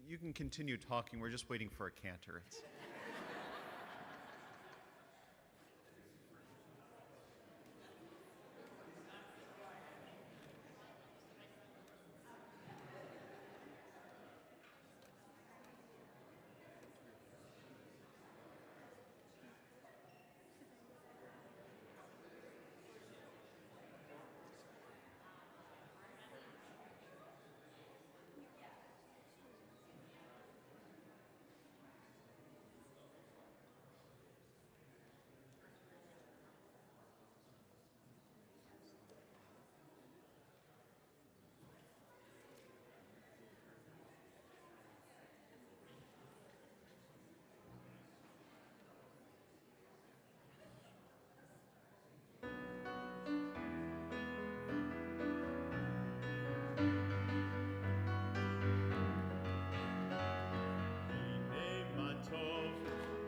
you can continue talking. We're just waiting for a cantor.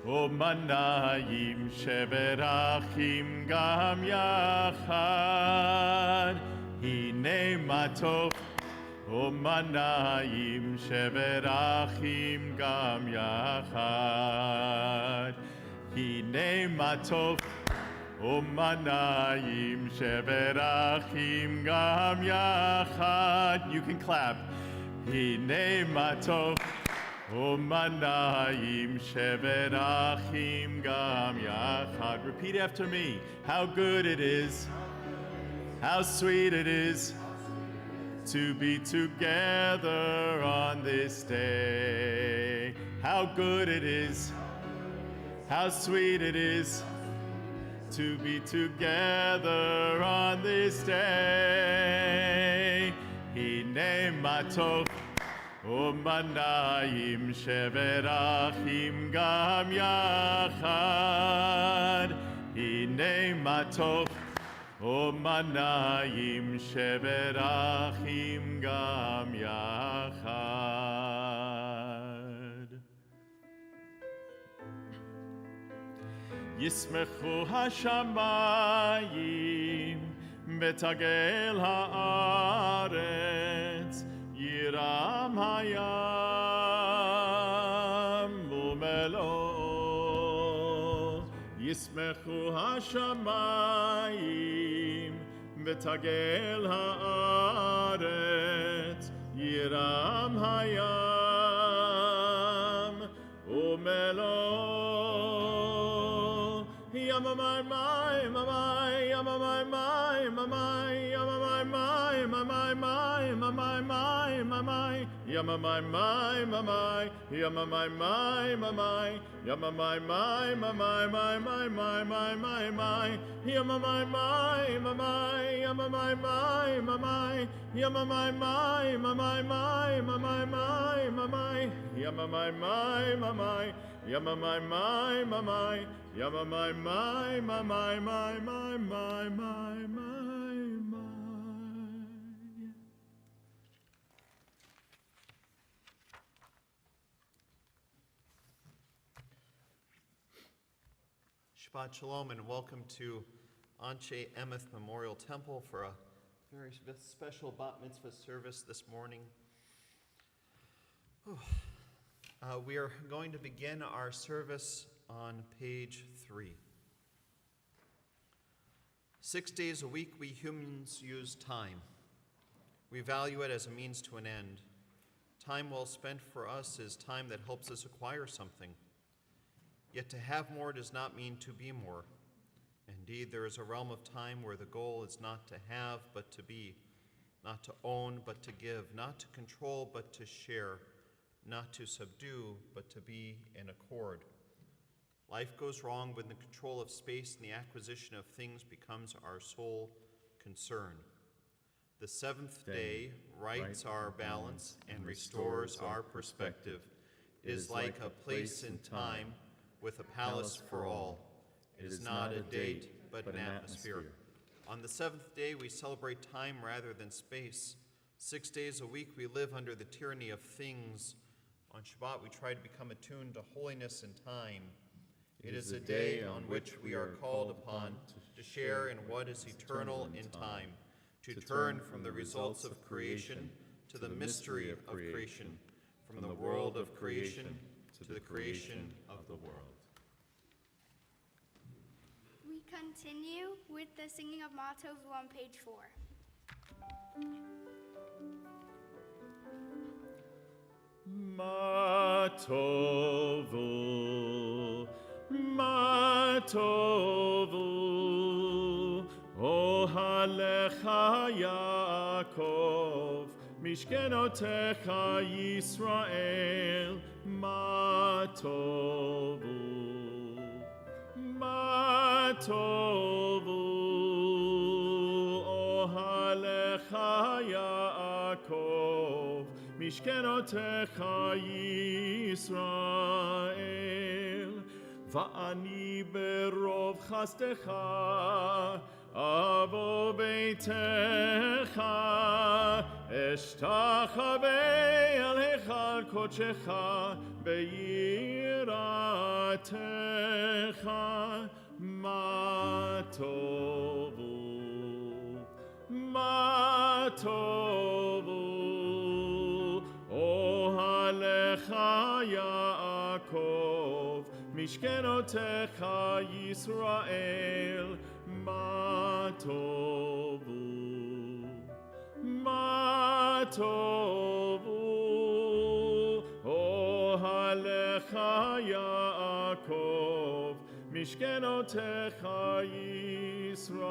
ומנעים שברחים גם יחד. הנה מה טוב, ומנעים שברחים גם יחד. הנה מה טוב, ומנעים שברחים גם יחד. You can clap. הנה מה טוב, ומנעים שברחים גם יחד. Repeat after me. How good it is, how sweet it is to be together on this day. How good it is, how sweet it is to be together on this day. הנה מה טוב, ומנעים שברחים גם יחד. הנה מה טוב, ומנעים שברחים גם יחד. ישמחו השמיים ותגל הארץ, ירם הים ומלואו. ישמחו השמיים ותגל הארץ, ירם הים ומלואו. יממי מים, ממי, יממי מים, ממי, יממי מים, ממי מים, ממי מים, ממי, יממי מים, ממי, יממי מים, ממי, יממי מים, ממי, מים, מים, מים, מים, מים, מים, יממי מים, ממי, יממי מים, ממי, יממי מים, ממי, מים, ממי, מים, ממי, יממי מים, ממי, יממי מים, ממי, יממי מים, ממי, מים, מים, מים, מים, מים. Shabbat Shalom and welcome to Anshe Emeth Memorial Temple for a very special Bat Mitzvah service this morning. We are going to begin our service on page 3. 6 days a week we humans use time. We value it as a means to an end. Time well spent for us is time that helps us acquire something. Yet to have more does not mean to be more. Indeed, there is a realm of time where the goal is not to have, but to be, not to own, but to give, not to control, but to share, not to subdue, but to be in accord. Life goes wrong when the control of space and the acquisition of things becomes our sole concern. The seventh day rights our balance and restores our perspective. It is like a place in time with a palace for all. It is not a date, but an atmosphere. On the seventh day, we celebrate time rather than space. 6 days a week, we live under the tyranny of things. On Shabbat, we try to become attuned to holiness and time. It is a day on which we are called upon to share in what is eternal in time, to turn from the results of creation to the mystery of creation, from the world of creation to the creation of the world. We continue with the singing of Matovu on page 4. Matovu, Matovu, Ohalecha Yaakov, Mishkenotecha Yisrael, Matovu, Matovu, Ohalecha Yaakov, Mishkenotecha Yisrael, Va'ani berov chastecha, avo beitecha, eshtachavei al hechal kodshecha, be'yiratecha, ma tovu, ma tovu. Ohalecha Yaakov, Mishkenotecha Yisrael, Ma tovu, Ma tovu. Ohalecha Yaakov, Mishkenotecha Yisrael.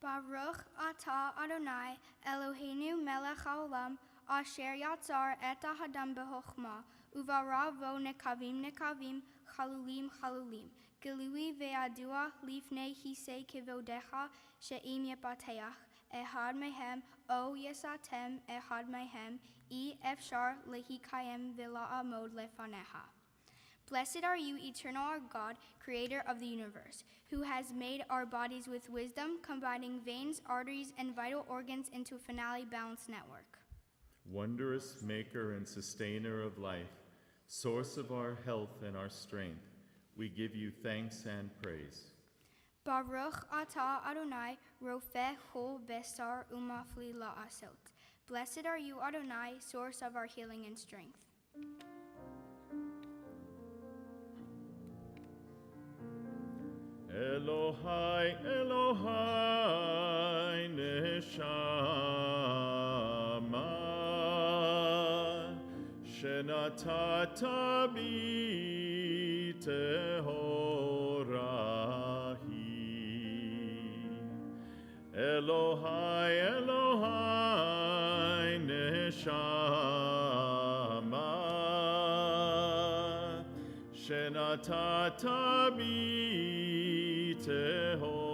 Baruch atah Adonai Eloheinu melech haolam asher yatzar et ha'adam b'chokhmah uvara vo nekavim nekavim chalulim chalulim gilui ve'adua lifnei hisei kivodecha she'im yepateach ehad mehem o yesatem ehad mehem I efshar lehikayem v'la'amod lefanecha. Blessed are you, eternal our God, creator of the universe, who has made our bodies with wisdom, combining veins, arteries, and vital organs into a finale balanced network. Wondrous maker and sustainer of life, source of our health and our strength, we give you thanks and praise. Baruch atah Adonai, rofeh kol besar umafli la'asot. Blessed are you, Adonai, source of our healing and strength. Elohai, Elohai, neshama, shenatata bi tehorahi. Elohai, Elohai, neshama, shenatata bi tehorahi.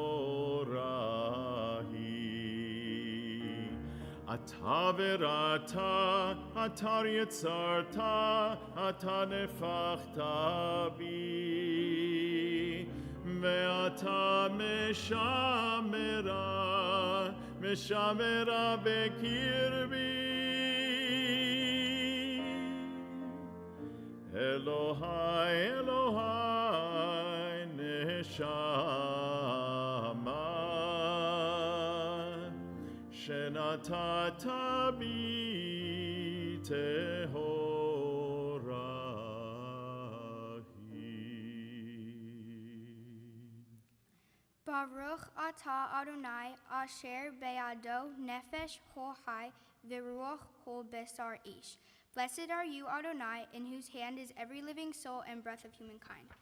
Ata verata, atar yetzarta, ata nefachta bi, ve'ata meshamera, meshamera bekirbi. Elohai, Elohai, neshama, shenatata bi tehorahi. Baruch atah Adonai asher be'ado nefesh kol hai v'ruach kol besar ish. Blessed are you, Adonai, in whose hand is every living soul and breath of humankind.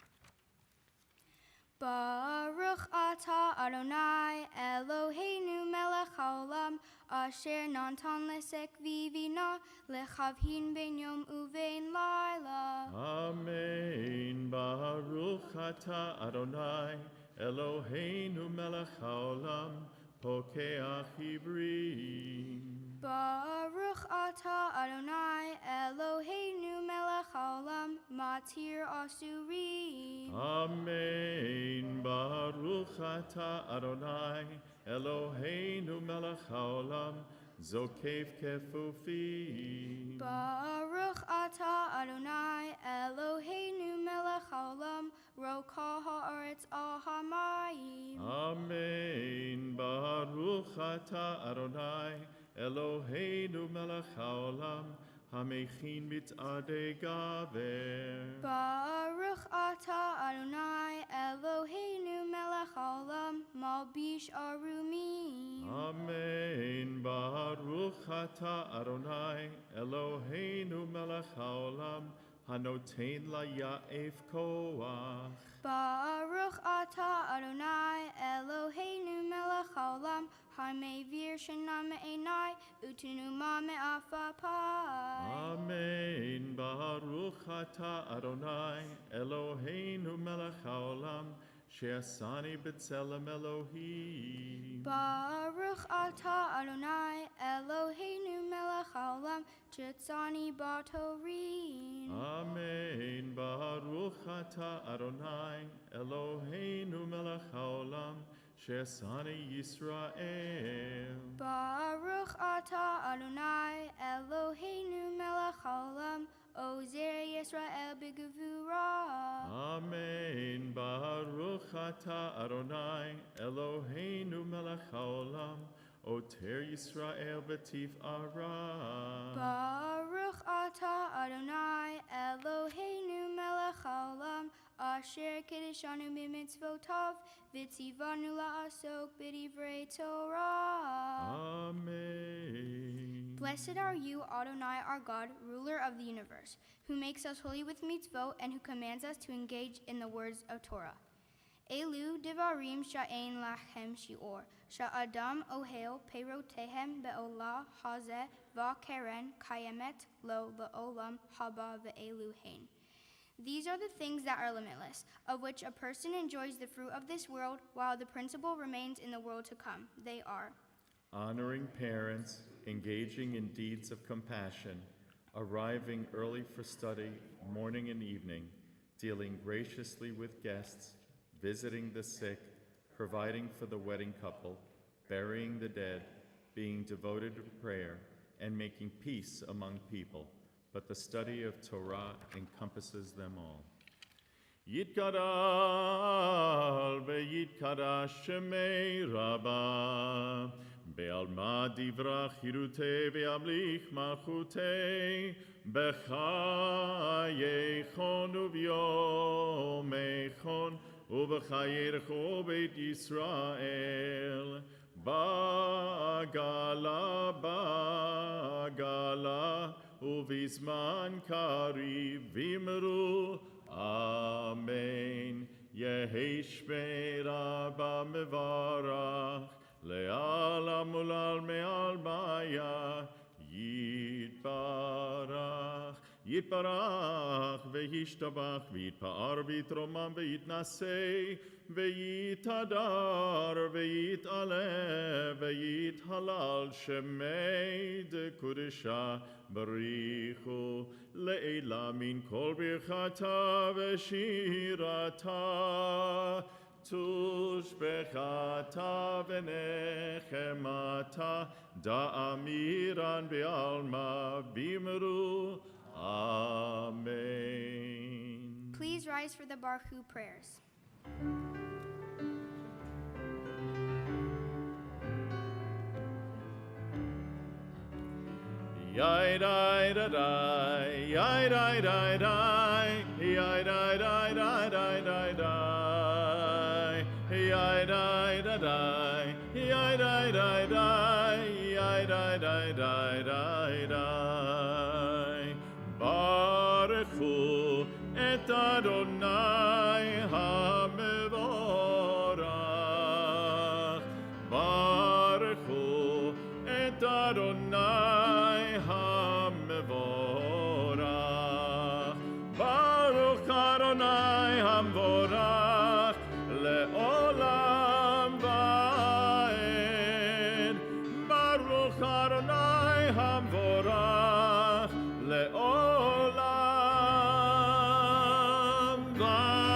Baruch atah Adonai Eloheinu melech haolam asher nantan lesek vivina lechavhin ben yom uvein laila. Amen. Baruch atah Adonai Eloheinu melech haolam pokeach ivrim. Baruch atah Adonai Eloheinu melech haolam matir asurim. Amen. Baruch atah Adonai Eloheinu melech haolam zokef kefufim. Baruch atah Adonai Eloheinu melech haolam, roka haaretz al hamayim. Amen. Baruch atah Adonai, Eloheinu melech haolam, hamechin mitzadei gaver. Baruch atah Adonai, Eloheinu melech haolam, malbish arumim. Amen. Baruch atah Adonai, Eloheinu melech haolam, hanoten laya'ef koach. Baruch atah Adonai, Eloheinu melech haolam, hamevir shenam me'enai, utenuma me'afapai. Amen. Baruch atah Adonai, Eloheinu melech haolam, she'asani b'tzelem Elohim. Baruch atah Adonai, Eloheinu melech haolam, chitzani batorin. Amen. Baruch atah Adonai, Eloheinu melech haolam, she'asani Yisrael. Baruch atah Adonai, Eloheinu melech haolam, ozer Yisrael b'gevura. Amen. Baruch atah Adonai, Eloheinu melech haolam, oter Yisrael b'tif ara. Baruch atah Adonai, Eloheinu melech haolam, asher kiddushanu b'mitzvotav, v'tzivanu la'asok b'divrei Torah. Amen. Blessed are you, Adonai, our God, ruler of the universe, who makes us holy with mitzvot and who commands us to engage in the words of Torah. Elu devarim sha'ein lachem shi'or, sha'adam ohel perotehem be'olah hazeh va'keren kayemet lo le'olam haba ve'elu hein. These are the things that are limitless, of which a person enjoys the fruit of this world while the principle remains in the world to come. They are Honoring parents, engaging in deeds of compassion, arriving early for study, morning and evening, dealing graciously with guests, visiting the sick, providing for the wedding couple, burying the dead, being devoted to prayer, and making peace among people. But the study of Torah encompasses them all. Yitkadal ve'yitkadash shemei Rabbah, be'alma divra chirute ve'amlich malchute, b'chayechon u'vyomechon, u'b'chayerecho beit Yisrael, bagala, ובזמן קריב ויאמרו אמן. יהי שמי רבה מברך לעלם ולעלמי עלמיה יתברך. יתברך וישתבח ויתפאר ויתרומם ויתנשא ויתהדר ויתעלה ויתהלל שמי דקודשה בריחו לעילה מן כל ברכתה ושירתה תושבחתה ונחמתה דאמירן בעלמא בימרו Amen. Please rise for the Baruch prayers. Yai dai da dai, yai dai dai dai, yai dai dai dai dai dai dai, yai dai da dai, yai dai dai dai, yai dai dai dai dai dai. Baruchu et Adonai hamevorach. Baruchu et Adonai hamevorach. Baruch Adonai hamevorach leolam vaed. Baruch Adonai hamevorach leolam vaed.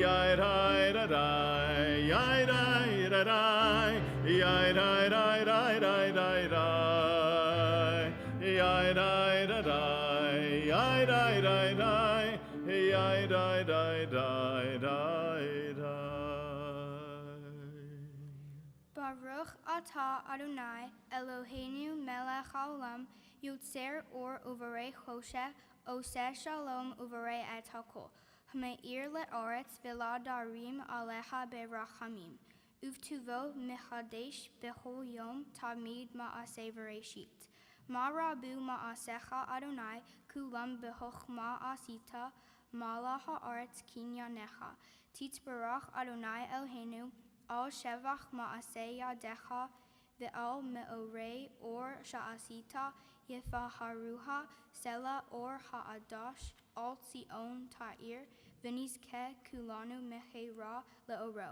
Yai dai da dai, yai dai da dai, yai dai dai dai dai dai dai, Yai dai da dai, yai dai dai dai, yai dai dai dai dai dai. Baruch atah Adonai Eloheinu melech haolam yotzer or uvarei choshe oseh shalom uvarei et hakol hameir le'aretz v'ladarim aleha berachamim uvtuvo mechadesh bechol yom tamid ma'aseh v'reshit ma rabu ma'asecha Adonai kulam bechochma asita mala ha'aretz kinyanecha titbarach Adonai Eloheinu al shevach ma'aseh yadecha ve'al me'orei or sha'asita yefaharuha sela or ha'adash al tzion ta'ir v'nizkeh kulanu mechera le'oro.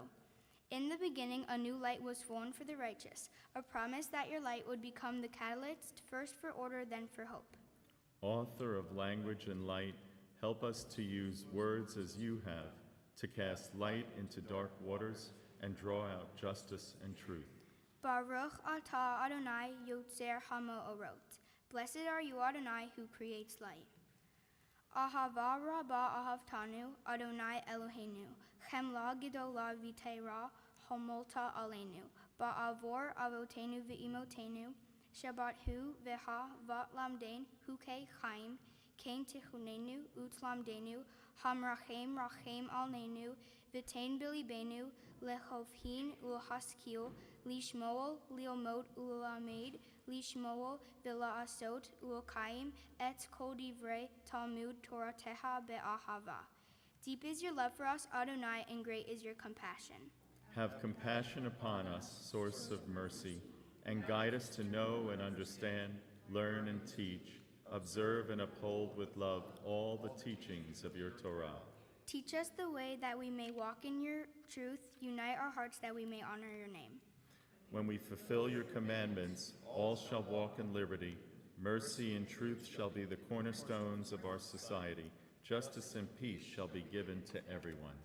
In the beginning, a new light was formed for the righteous, a promise that your light would become the catalyst, first for order, then for hope. Author of language and light, help us to use words as you have, to cast light into dark waters and draw out justice and truth. Baruch atah Adonai yotzer ha'ma'orot. Blessed are you, Adonai, who creates light. Ahava rabba ahavtanu, Adonai Eloheinu. Chemla gedola v'teira homolta aleinu. Ba'avor avotenu v'imotenu. Shabbat hu v'ha vat lamden huke chaim. Kain tichunenu utlamdenu. Hamrachem rachem alnenu. V'tein bilibenu. Lechovhin ulhaskil. Lishmoel liomot ulamed. Lishmoel v'laasot ulkaim. Et kol divrei Talmud Torateha be'ahava. Deep is your love for us, Adonai, and great is your compassion. Have compassion upon us, source of mercy, and guide us to know and understand, learn and teach, observe and uphold with love all the teachings of your Torah. Teach us the way that we may walk in your truth. Unite our hearts that we may honor your name. When we fulfill your commandments, all shall walk in liberty. Mercy and truth shall be the cornerstones of our society. Justice and peace shall be given to everyone.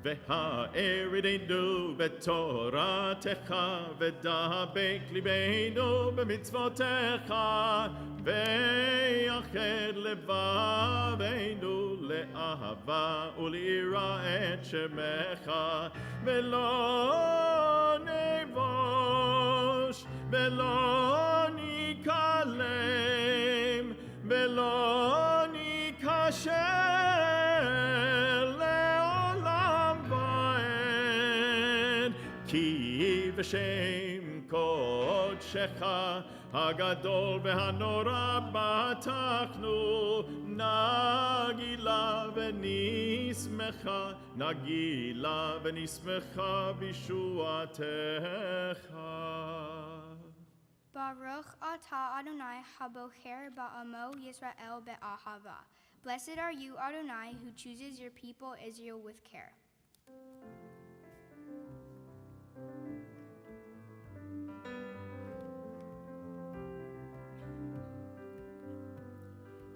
והערינו בתורתך ודבק ליבנו במצוותיך ויחד לבבנו לאהבה וליראה את שמך ולא נבוש ולא ניכלם ולא ניכשל לעולם ועד כי בשם קודשך הגדול והנורא בטחנו נגילה ונשמחה בישועתך. Baruch atah Adonai habocher ba'amo Yisrael be'ahava. Blessed are you, Adonai, who chooses your people Israel with care.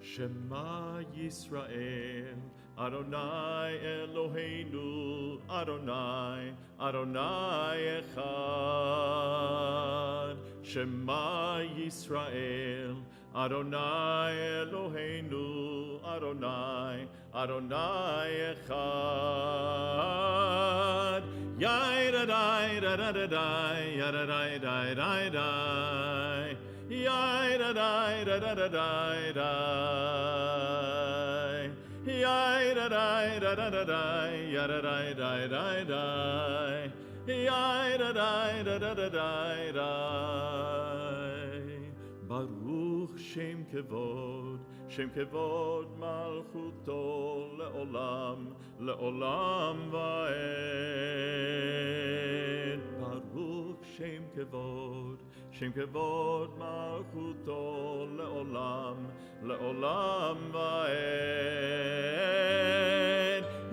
Shema Yisrael, Adonai Eloheinu, Adonai, Adonai Echad. Shema Yisrael, Adonai Eloheinu, Adonai, Adonai Echad. Yai-da-dai, da-da-da-dai, yada-dai-dai, dai-dai. Yai-da-dai, da-da-da-dai, dai. Yai-da-dai, da-da-da-dai, yada-dai-dai, dai-dai. Yai-da-dai, da-da-da-dai, dai. Baruch Shem Kevod, Shem Kevod Malchuto le'olam, le'olam va'ed. Baruch Shem Kevod, Shem Kevod Malchuto le'olam, le'olam va'ed.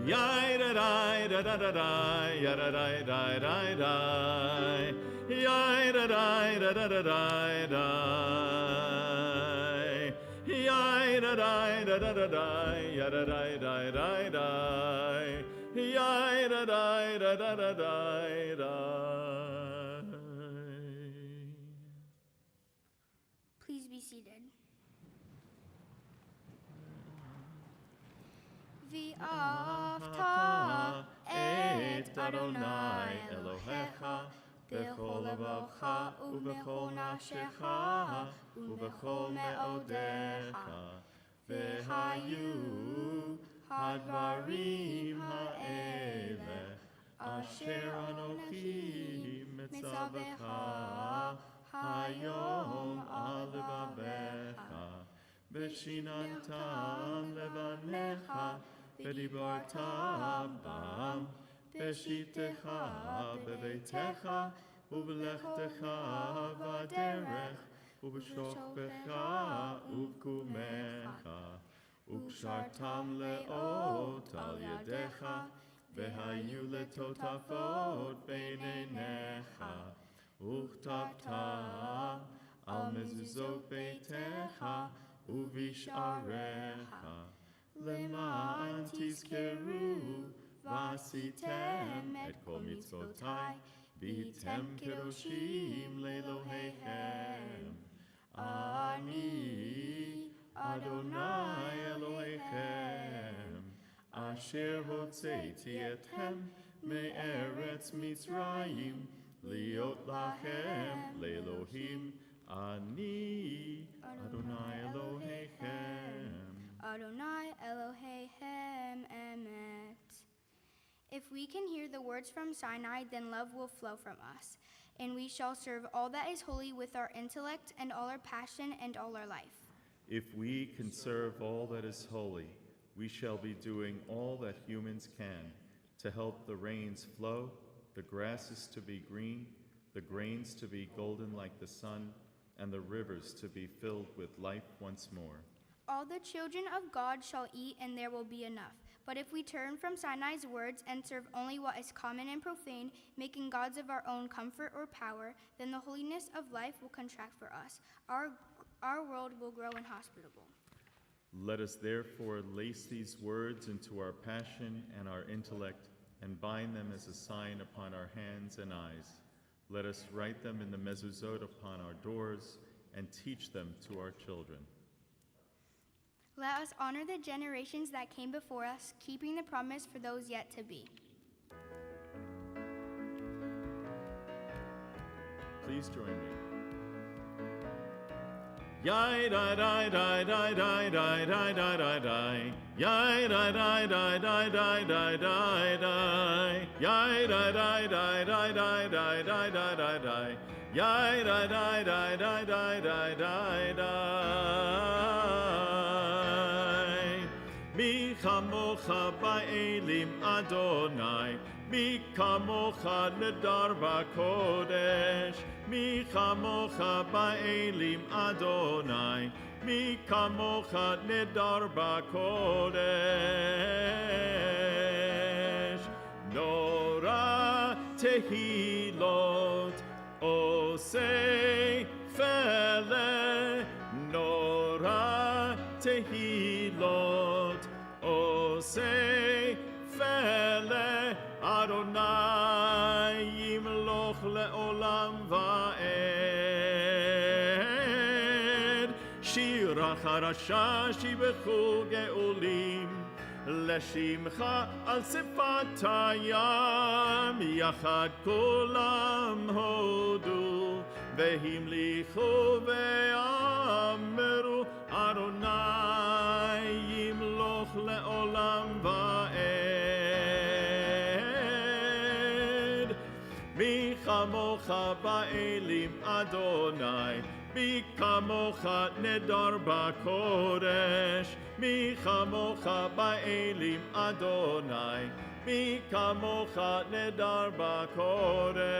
Yai-da-dai, da-da-da-dai, yada-dai-dai-dai-dai. Yai-da-dai, da-da-da-dai, dai. Yai-da-dai, da-da-da-dai, yada-dai-dai-dai-dai. Yai-da-dai, da-da-da-dai, dai. ואהבת את אדוני אלוהיך בכל לבבך ובכל נפשך ובכל מאודיך. והיו הדברים האלה אשר אנוכי מצווך היום על לבביך, ושיננתם לבניך ודיברת בם, בשיטתך בביתך ובלכתך בדרך ובשוכבך ובקומך, וקשרתם לאות על ידיך, והיו לטוטפות בין עיניך, וכתבתם על מזוזות ביתך ובשעריך, למען תזכרו ועשיתם את כל מצוותי, והייתם קדושים לאלוהיכם. אני אדוני אלוהיכם, אשר הוצאתי אתכם מארץ מצרים, להיות לכם לאלוהים. אני אדוני אלוהיכם. Adonai Eloheihem Emet. If we can hear the words from Sinai, then love will flow from us, and we shall serve all that is holy with our intellect and all our passion and all our life. If we can serve all that is holy, we shall be doing all that humans can to help the rains flow, the grasses to be green, the grains to be golden like the sun, and the rivers to be filled with life once more. All the children of God shall eat, and there will be enough. But if we turn from Sinai's words and serve only what is common and profane, making gods of our own comfort or power, then the holiness of life will contract for us. Our world will grow inhospitable. Let us therefore lace these words into our passion and our intellect, and bind them as a sign upon our hands and eyes. Let us write them in the mezuzot upon our doors, and teach them to our children. Let us honor the generations that came before us, keeping the promise for those yet to be. Please join me. Yai da da da da da da da da da da. Yai da da da da da da da da. Yai da da da da da da da da da da. Yai da da da da da da da da. Mi chamocha ba'elim Adonai, mi kamocha nedar ba'kodesh, mi chamocha ba'elim Adonai, mi kamocha nedar ba'kodesh. Nora tehilot osei fele, nora tehilot osei fele, Adonai yimloch le'olam va'ed. Shira charasha shibechu ge'olim, לשמחה על שפת הים, יחד כולם הודו, והמליכו ואמרו, אדוני ימלוך לעולם ועד. מי כמוך באלים אדוני, מי כמוך נדר בקודש, מי כמוך באלים אדוני, מי כמוך נדר בקודש.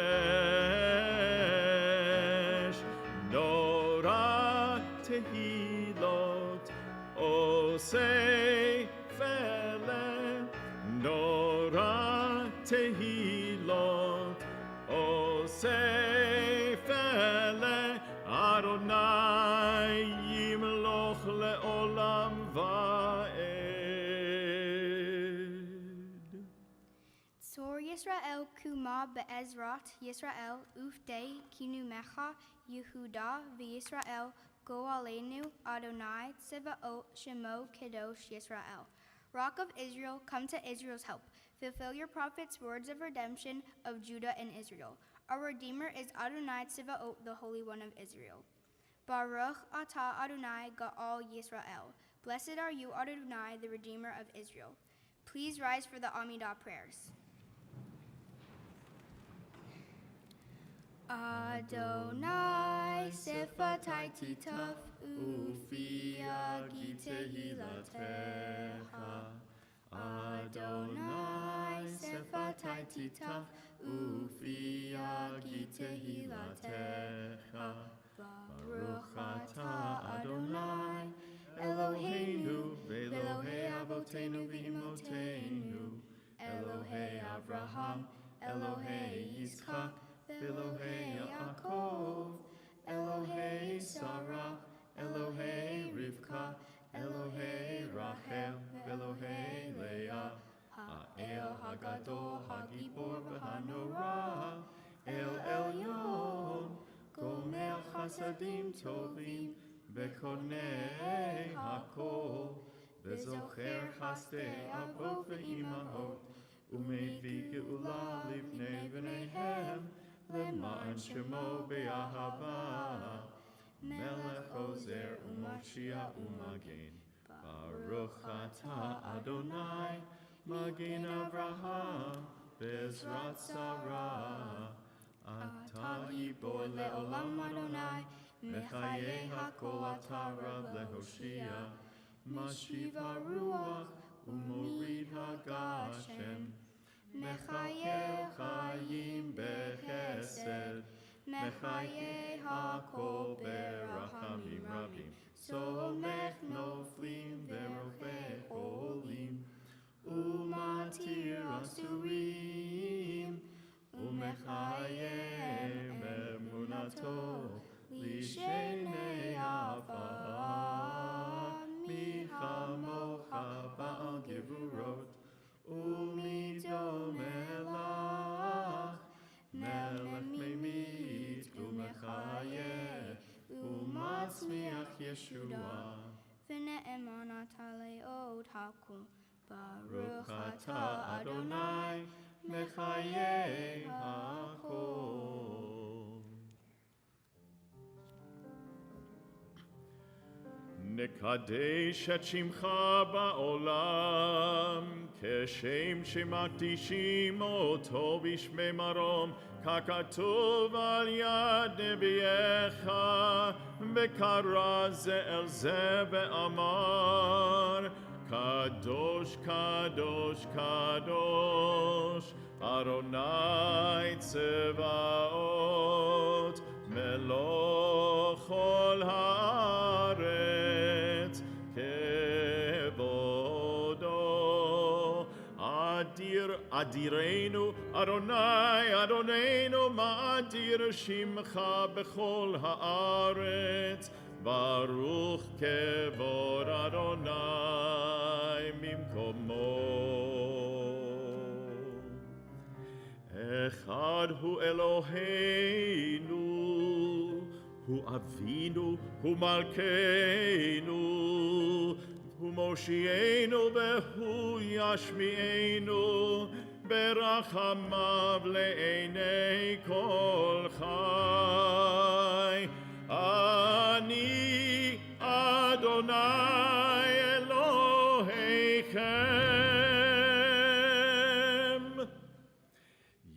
נורא תהילות עושי פלא, נורא תהילות עושי פלא, אדוני ימלוך לעולם ועד. Tzor Yisrael kuma be'ezrat Yisrael ufdei kinumecha Yehuda v'Yisrael go aleinu Adonai tzevaot shemo kedosh Yisrael. Rock of Israel, come to Israel's help. Fulfill your prophet's words of redemption of Judah and Israel. Our Redeemer is Adonai Tzivaot, the Holy One of Israel. Baruch atah Adonai Ga'al Yisrael. Blessed are you, Adonai, the Redeemer of Israel. Please rise for the Amidah prayers. Adonai Sefatai Titaf Ufia Gitehilatecha. Adonai Sefatai Titaf Ufia Gitehilatecha. Baruch atah Adonai Eloheinu Ve'Elohei Avotenu V'Imotenu Elohei Avraham Elohei Yitzchak Elohei Yaakov, Elohei Sarah, Elohei Rivka, Elohei Rachel, Elohei Leah, Ha'el Hagadol, Hagibor v'Hanorah, El Elyon, Gomer Chasadim Tovim, V'Konei Hakol, V'Zocher Chasdei Avot v'Imahot, U'Mevi Geula Livnei V'neihem, Leman Shemo Be'ahava, Melech Ozer U'Moshiach U'Magen, Baruch atah Adonai, Magen Avraham, Be'ezrat Sarah, Atah Gibor Le'olam Adonai, Mechayei HaKol Atah Rav Lehoshia, Mashiv HaRuach, U'Morid HaGashem, Mechayel Chayim Bechesed, Mechayei HaKol Berachamim Rabim, Somech Noflim Verofei Cholim, U'Matir Asurim, U'Mechayem Emunato, Lishenei Avraham, Michamocha Ba'al Gevurot, Umido Melach, Melech Memit, Umechayeh, Umatzmiach Yeshua. V'ne'eman atah le'od hakol, Baruch atah Adonai, Mechayeh hakol. נקדש את שמך בעולם, כשם שמקדישים אותו בשמי מרום, ככתוב על יד נביאך, וקרא זה אל זה ואמר, קדוש, קדוש, קדוש, אדוני צבאות, מלוך כל הארץ, כבודו. אדירנו, אדוני, אדוננו, מאדיר שמך בכל הארץ, ברוך כבוד אדוני ממקומו. אחד הוא אלוהינו, הוא אבינו, הוא מלכנו, הוא מושיענו והוא ישמיענו, ברחמיו לעיני כל חי. אני אדוני אלוהיכם,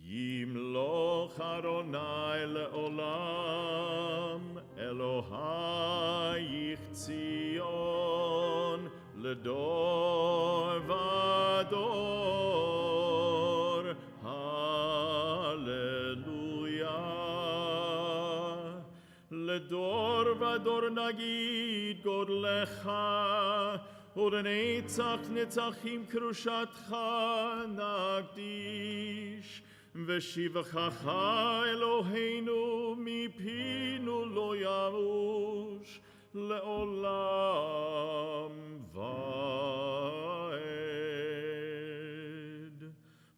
ימלוך אדוני לעולם, אלוהייך ציון לדור ודור. הללויה. לדור ודור נגיד גודלך, ולנצח נצחים קדושתך נקדיש. ושיבחך אלוהינו מפינו לא ימוש לעולם ועד.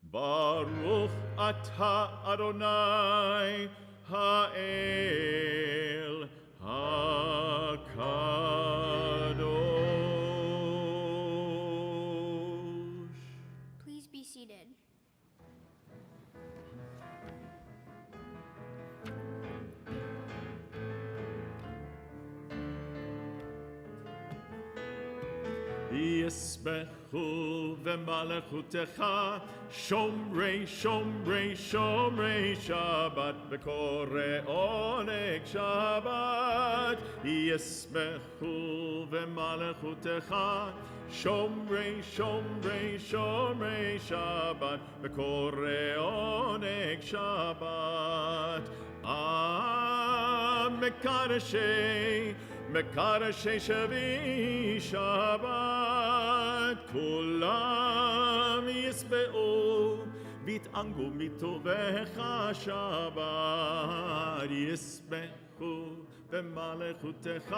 ברוך אתה אדוני האל הקדוש. ישמחו במלכותך שומרי שומרי שומרי שבת וקורא עונג שבת ישמחו במלכותך שומרי שומרי שומרי שבת וקורא עונג שבת מקדשי שבי שבת כולם ישבעו ויתענגו מטובך שבת ישמחו במלכותך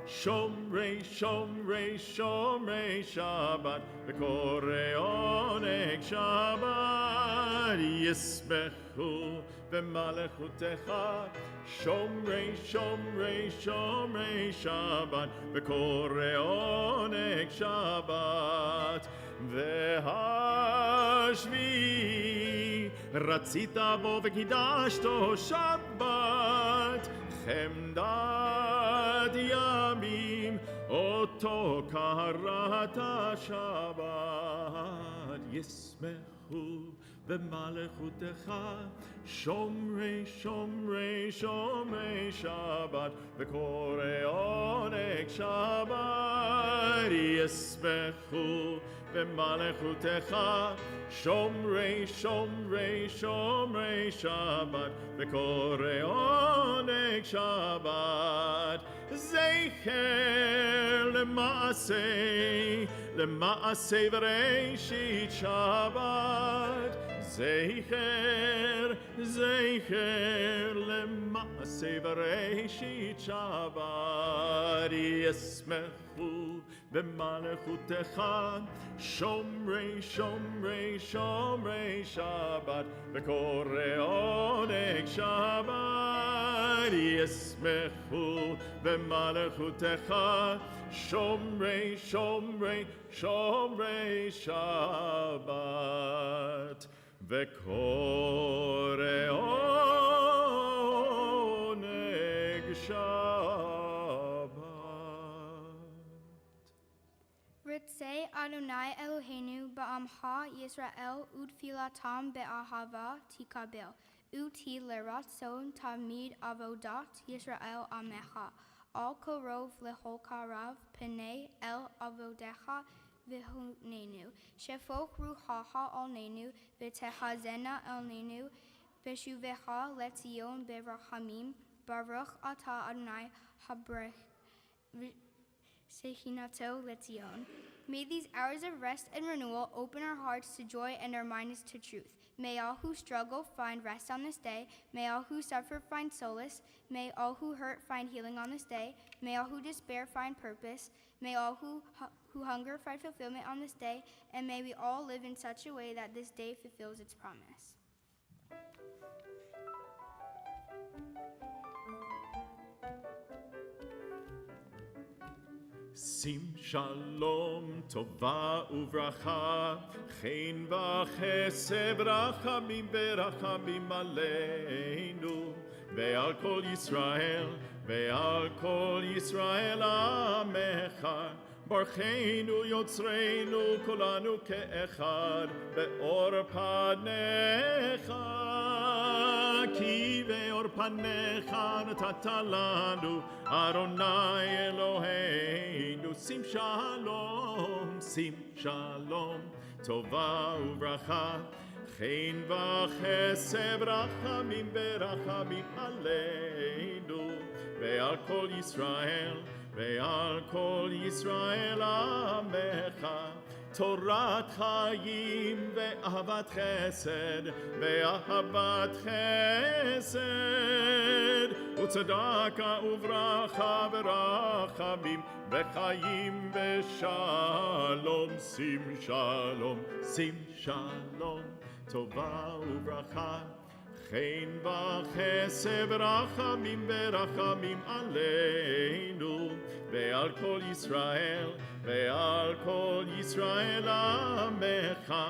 שומרי שומרי שומרי שבת וקורא עונג שבת ישמחו במלכותך שומרי שומרי שומרי שבת וקורא עונג שבת והשביעי רצית בו וקידשתו שבת חמדת ימים אותו קראת שבת ישמחו במלכותך שומרי שומרי שומרי שבת וקורא עונג שבת ישמחו במלכותך שומרי שומרי שומרי שבת וקורא עונג שבת זכר למעשה בראשית שבת זכר למעשה בראשית שבת ישמחו במלכותך שומרי שומרי שומרי שבת וקורא עונג שבת ישמחו במלכותך שומרי שומרי שומרי שבת וקורא עונג שבת. Ritzei Adonai Eloheinu ba'amcha Yisrael utfilatam be'ahava tikabel uti leratzon tamid avodat Yisrael amecha al korov leholkarav penei el avodecha v'hunenu shefok ruhaha alnenu v'tehazena alnenu v'shuvecha letzion berachamim baruch ata Adonai habrech Sehinato Letzion. May these hours of rest and renewal open our hearts to joy and our minds to truth. May all who struggle find rest on this day. May all who suffer find solace. May all who hurt find healing on this day. May all who despair find purpose. May all who hunger find fulfillment on this day. And may we all live in such a way that this day fulfills its promise. שים שלום טובה וברכה חן וחסד רחמים ברחמים עלינו ועל כל ישראל עמך ברכנו יוצרנו כולנו כאחד באור פניך כי באור פניך נתת לנו אדוני אלוהינו שים שלום טובה וברכה חן וחסד רחמים ברחמים עלינו ועל כל ישראל עמך תורת חיים ואהבת חסד וצדקה וברכה ורחמים וחיים ושלום שים שלום טובה וברכה chen v'chesed rachamim berachamim aleinu ve'al kol Yisrael amecha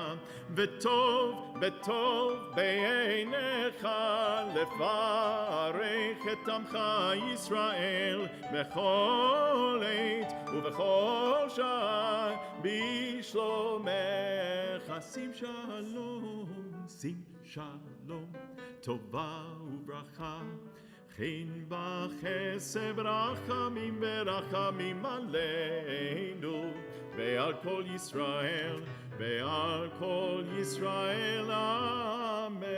v'tov בעיניך לפרק את עמך ישראל בכל עת ובכל שעה בשלומך. שים שלום, טובה וברכה, חן וחסד רחמים ברחמים עלינו ועל כל ישראל ועל כל ישראל עמך.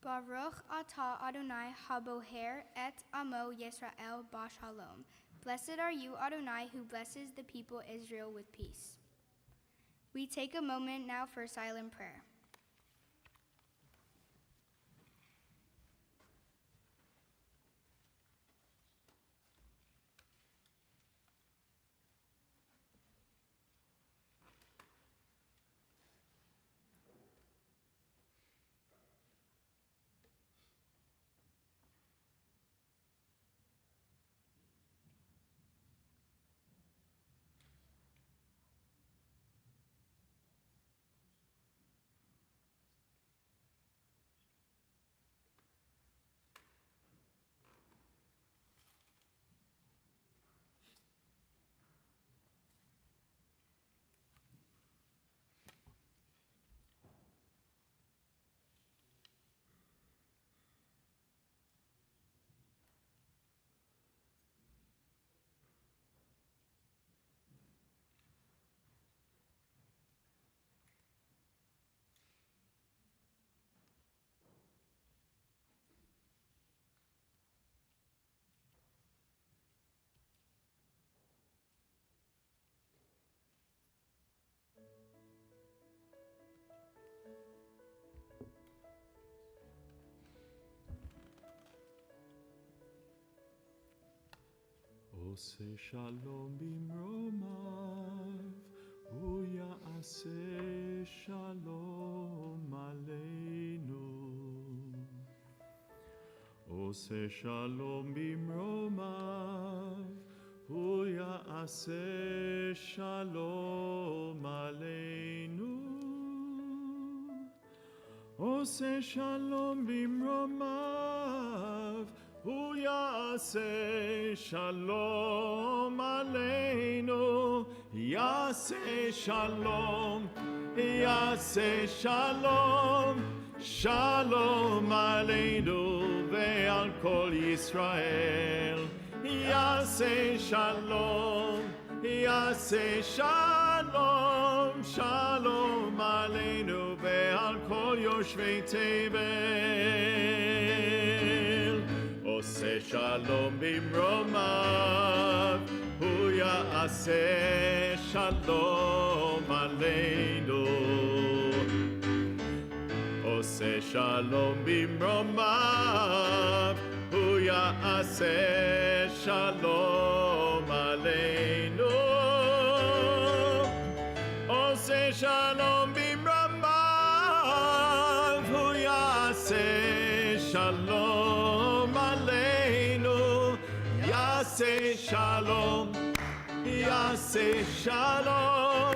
Baruch atah Adonai haboher et amo Yisrael b'shalom. Blessed are you, Adonai, who blesses the people Israel with peace. We take a moment now for silent prayer. עושה שלום במרומיו, הוא יעשה שלום עלינו. עושה שלום במרומיו, הוא יעשה שלום עלינו. עושה שלום במרומיו, הוא יעשה שלום עלינו. יעשה שלום, יעשה שלום, שלום עלינו ועל כל ישראל. יעשה שלום, יעשה שלום, שלום עלינו ועל כל יושבי תבל. עושה שלום במרומיו, הוא יעשה שלום עלינו. עושה שלום במרומיו, הוא יעשה שלום עלינו. עושה שלום במרומיו, הוא יעשה שלום עלינו. יעשה שלום, יעשה שלום,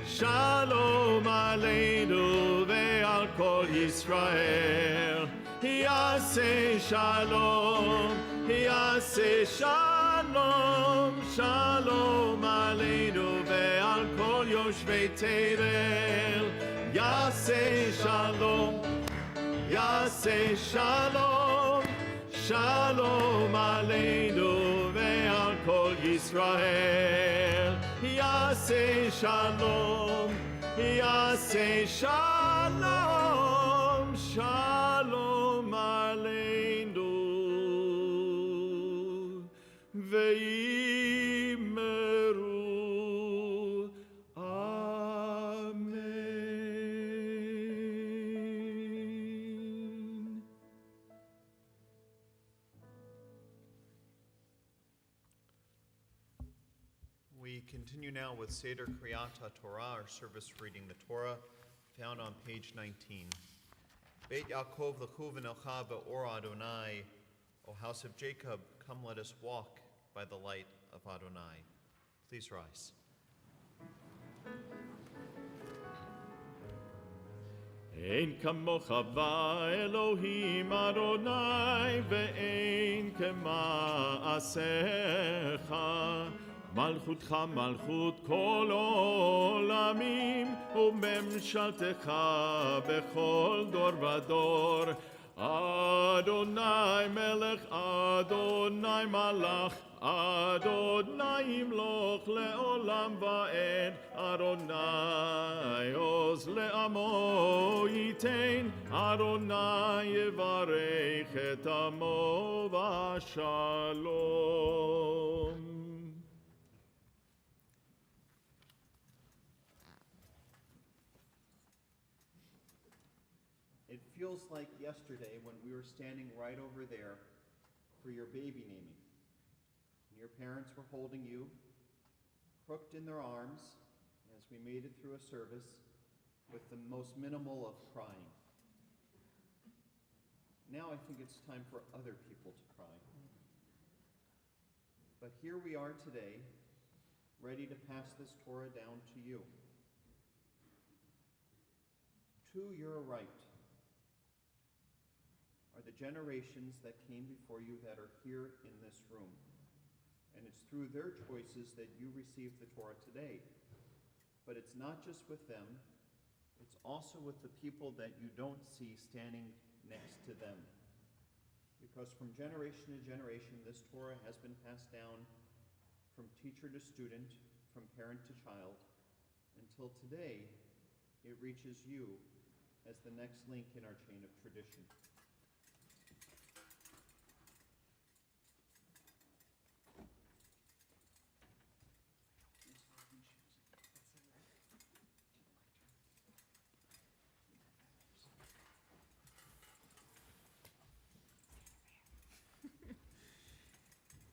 שלום עלינו ועל כל ישראל. יעשה שלום, יעשה שלום, שלום עלינו ועל כל יושבי תבל. יעשה שלום, יעשה שלום, שלום עלינו ועל כל ישראל. יעשה שלום, יעשה שלום, שלום עלינו ויאמרו אמן. We continue now with Seder Kriyat Torah, our service reading the Torah, found on page 19. Beit Yaakov l'chu v'nelcha be'or Adonai. O house of Jacob, come let us walk by the light of Adonai. Please rise. Ein kamocha Elohim Adonai ve'ein kema'asecha Malchutcha malchut kol olamim Umemshaltecha bechol dor vador Adonai melech Adonai malach Adonai imloch le'olam va'ed Adonai oz le'amo yitein Adonai yevarech et amo v'shalom. It feels like yesterday when we were standing right over there for your baby naming. Your parents were holding you, crooked in their arms, as we made it through a service with the most minimal of crying. Now I think it's time for other people to cry. But here we are today, ready to pass this Torah down to you. To your right are the generations that came before you that are here in this room. And it's through their choices that you receive the Torah today. But it's not just with them, it's also with the people that you don't see standing next to them. Because from generation to generation, this Torah has been passed down from teacher to student, from parent to child, until today it reaches you as the next link in our chain of tradition.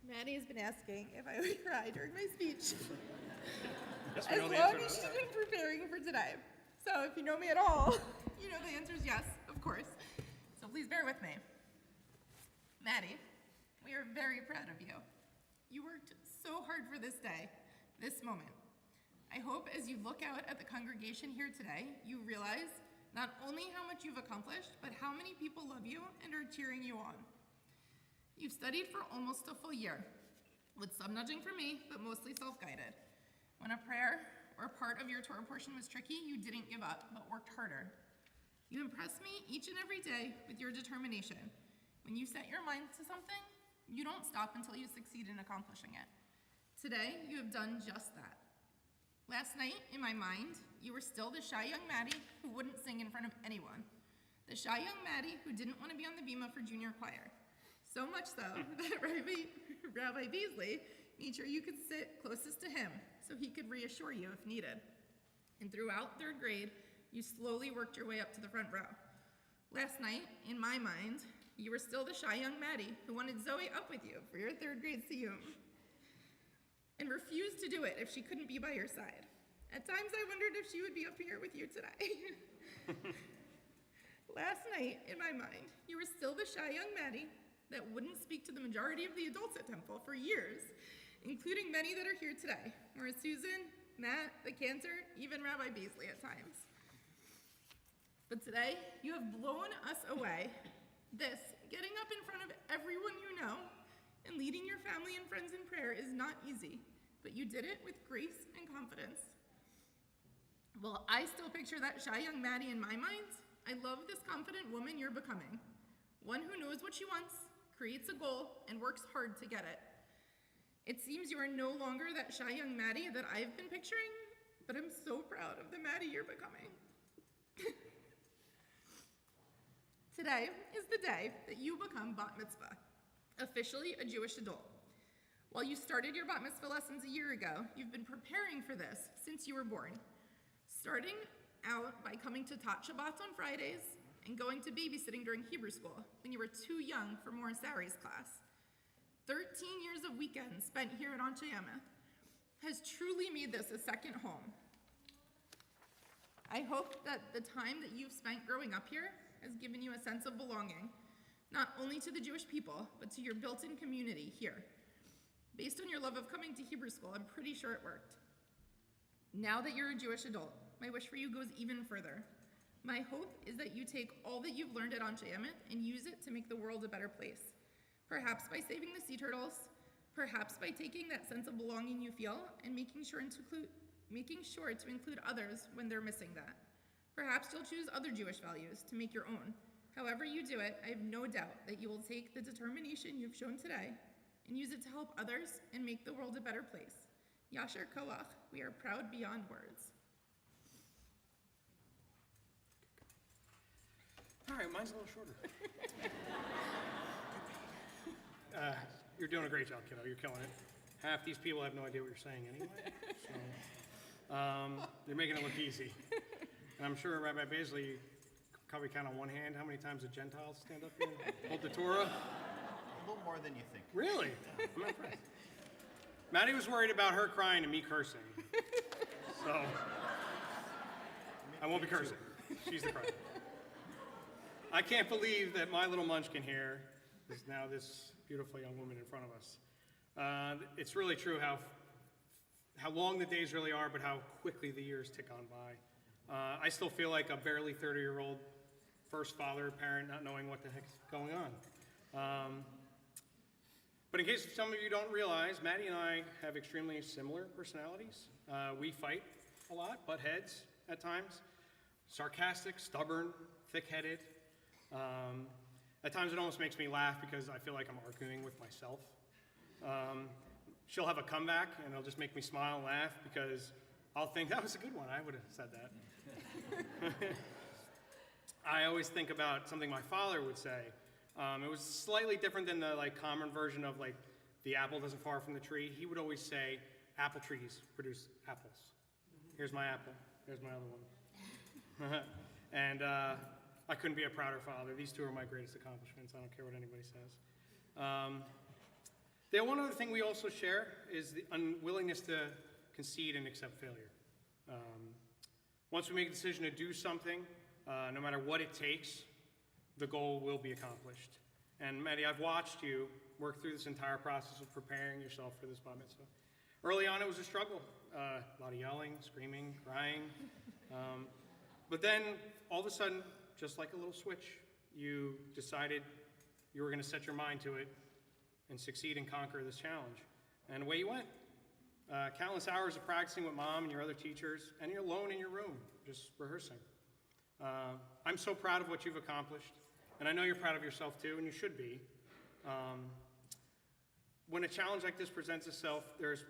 Maddie has been asking if I would cry during my speech. Yes, As long as she's been preparing for today. So if you know me at all, you know the answer is yes, of course. So please bear with me. Maddie, we are very proud of you. You worked so hard for this day, this moment. I hope as you look out at the congregation here today, you realize not only how much you've accomplished, but how many people love you and are cheering you on. You've studied for almost a full year, with some nudging from me, but mostly self-guided. When a prayer or part of your Torah portion was tricky, you didn't give up, but worked harder. You impress me each and every day with your determination. When you set your mind to something, you don't stop until you succeed in accomplishing it. Today, you have done just that. Last night, in my mind, you were still the shy young Maddie who wouldn't sing in front of anyone. The shy young Maddie who didn't want to be on the bima for junior choir. So much so that Rabbi Beasley made sure you could sit closest to him so he could reassure you if needed. And throughout third grade, you slowly worked your way up to the front row. Last night, in my mind, you were still the shy young Maddie who wanted Zoe up with you for your third grade siyum and refused to do it if she couldn't be by your side. At times I wondered if she would be up here with you today. Last night, in my mind, you were still the shy young Maddie that wouldn't speak to the majority of the adults at Temple for years, including many that are here today, or Susan, Matt, the cancer, even Rabbi Beasley at times. But today, you have blown us away. This, getting up in front of everyone you know and leading your family and friends in prayer is not easy, but you did it with grace and confidence. While I still picture that shy young Maddie in my mind, I love this confident woman you're becoming. One who knows what she wants, creates a goal, and works hard to get it. It seems you are no longer that shy young Maddie that I've been picturing, but I'm so proud of the Maddie you're becoming. Today is the day that you become bat mitzvah, officially a Jewish adult. While you started your bat mitzvah lessons a year ago, you've been preparing for this since you were born. Starting out by coming to Tat Shabbats on Fridays, and going to babysitting during Hebrew school when you were too young for Morris Sari's class. 13 years of weekends spent here at Anshe Yemeth. has truly made this a second home. I hope that the time that you've spent growing up here has given you a sense of belonging, not only to the Jewish people, but to your built-in community here. Based on your love of coming to Hebrew school, I'm pretty sure it worked. Now that you're a Jewish adult, my wish for you goes even further. My hope is that you take all that you've learned at Anshe Emet and use it to make the world a better place. Perhaps by saving the sea turtles, perhaps by taking that sense of belonging you feel and making sure to include others when they're missing that. Perhaps you'll choose other Jewish values to make your own. However you do it, I have no doubt that you will take the determination you've shown today and use it to help others and make the world a better place. Yasher Koach, we are proud beyond words. All right, mine's a little shorter. You're doing a great job, kiddo. You're killing it. Half these people have no idea what you're saying anyway. So, they're making it look easy. And I'm sure Rabbi Baisley, you could probably count on one hand how many times the Gentiles stand up here and hold the Torah. A little more than you think. Really? I'm impressed. Maddie was worried about her crying and me cursing. So, I won't be cursing. She's the crier. I can't believe that my little munchkin here is now this beautiful young woman in front of us. It's really true how long the days really are, but how quickly the years tick on by. I still feel like a barely 30-year-old first father, parent, not knowing what the heck's going on. But in case some of you don't realize, Maddie and I have extremely similar personalities. We fight a lot, butt heads at times. Sarcastic, stubborn, thick-headed. At times it almost makes me laugh because I feel like I'm arguing with myself. She'll have a comeback and it'll just make me smile and laugh because I'll think, that was a good one, I would have said that. I always think about something my father would say. It was slightly different than the common version of the apple doesn't fall from the tree. He would always say, apple trees produce apples. Here's my apple, here's my other one. And I couldn't be a prouder father. These two are my greatest accomplishments. I don't care what anybody says. The one other thing we also share is the unwillingness to concede and accept failure. Once we make a decision to do something, no matter what it takes, the goal will be accomplished. And Maddie, I've watched you work through this entire process of preparing yourself for this bar mitzvah. Early on, it was a struggle. A lot of yelling, screaming, crying. But then, all of a sudden, just like a little switch, you decided you were going to set your mind to it and succeed and conquer this challenge. And away you went. Countless hours of practicing with mom and your other teachers, and you're alone in your room, just rehearsing. I'm so proud of what you've accomplished, and I know you're proud of yourself too, and you should be. When a challenge like this presents itself, there's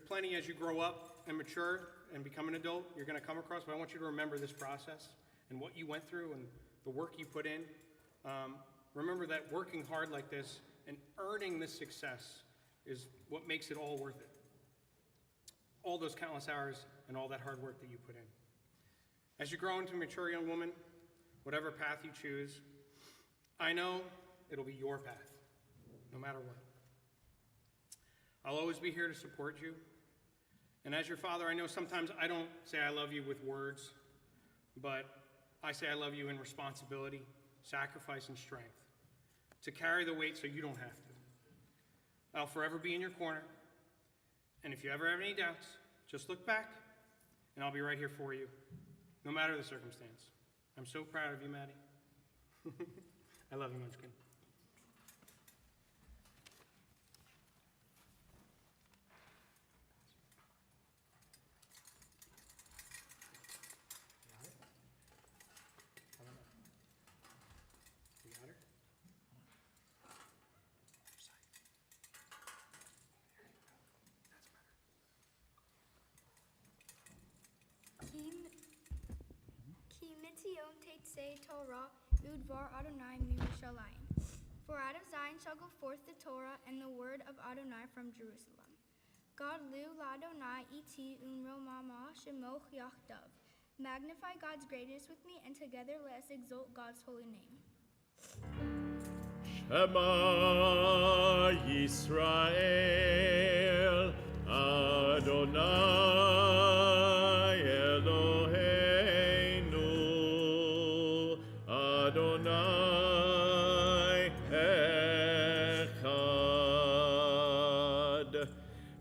plenty as you grow up and mature and become an adult, you're going to come across, but I want you to remember this process and what you went through and the work you put in. Remember that working hard like this and earning this success is what makes it all worth it. All those countless hours and all that hard work that you put in. As you grow into a mature young woman, whatever path you choose, I know it'll be your path, no matter what. I'll always be here to support you. And as your father, I know sometimes I don't say I love you with words, but I say I love you in responsibility, sacrifice, and strength, to carry the weight so you don't have to. I'll forever be in your corner, and if you ever have any doubts, just look back, and I'll be right here for you, no matter the circumstance. I'm so proud of you, Maddie. I love you, Munchkin. Ki mitzion teitzei Torah udvar Adonai miYerushalayim. For out of Zion shall go forth the Torah and the word of Adonai from Jerusalem. God lu l'Adonai iti unromama shemoch yachdav. Magnify God's greatness with me, and together let us exalt God's holy name. Shema Yisrael, Adonai Eloheinu, Adonai Echad,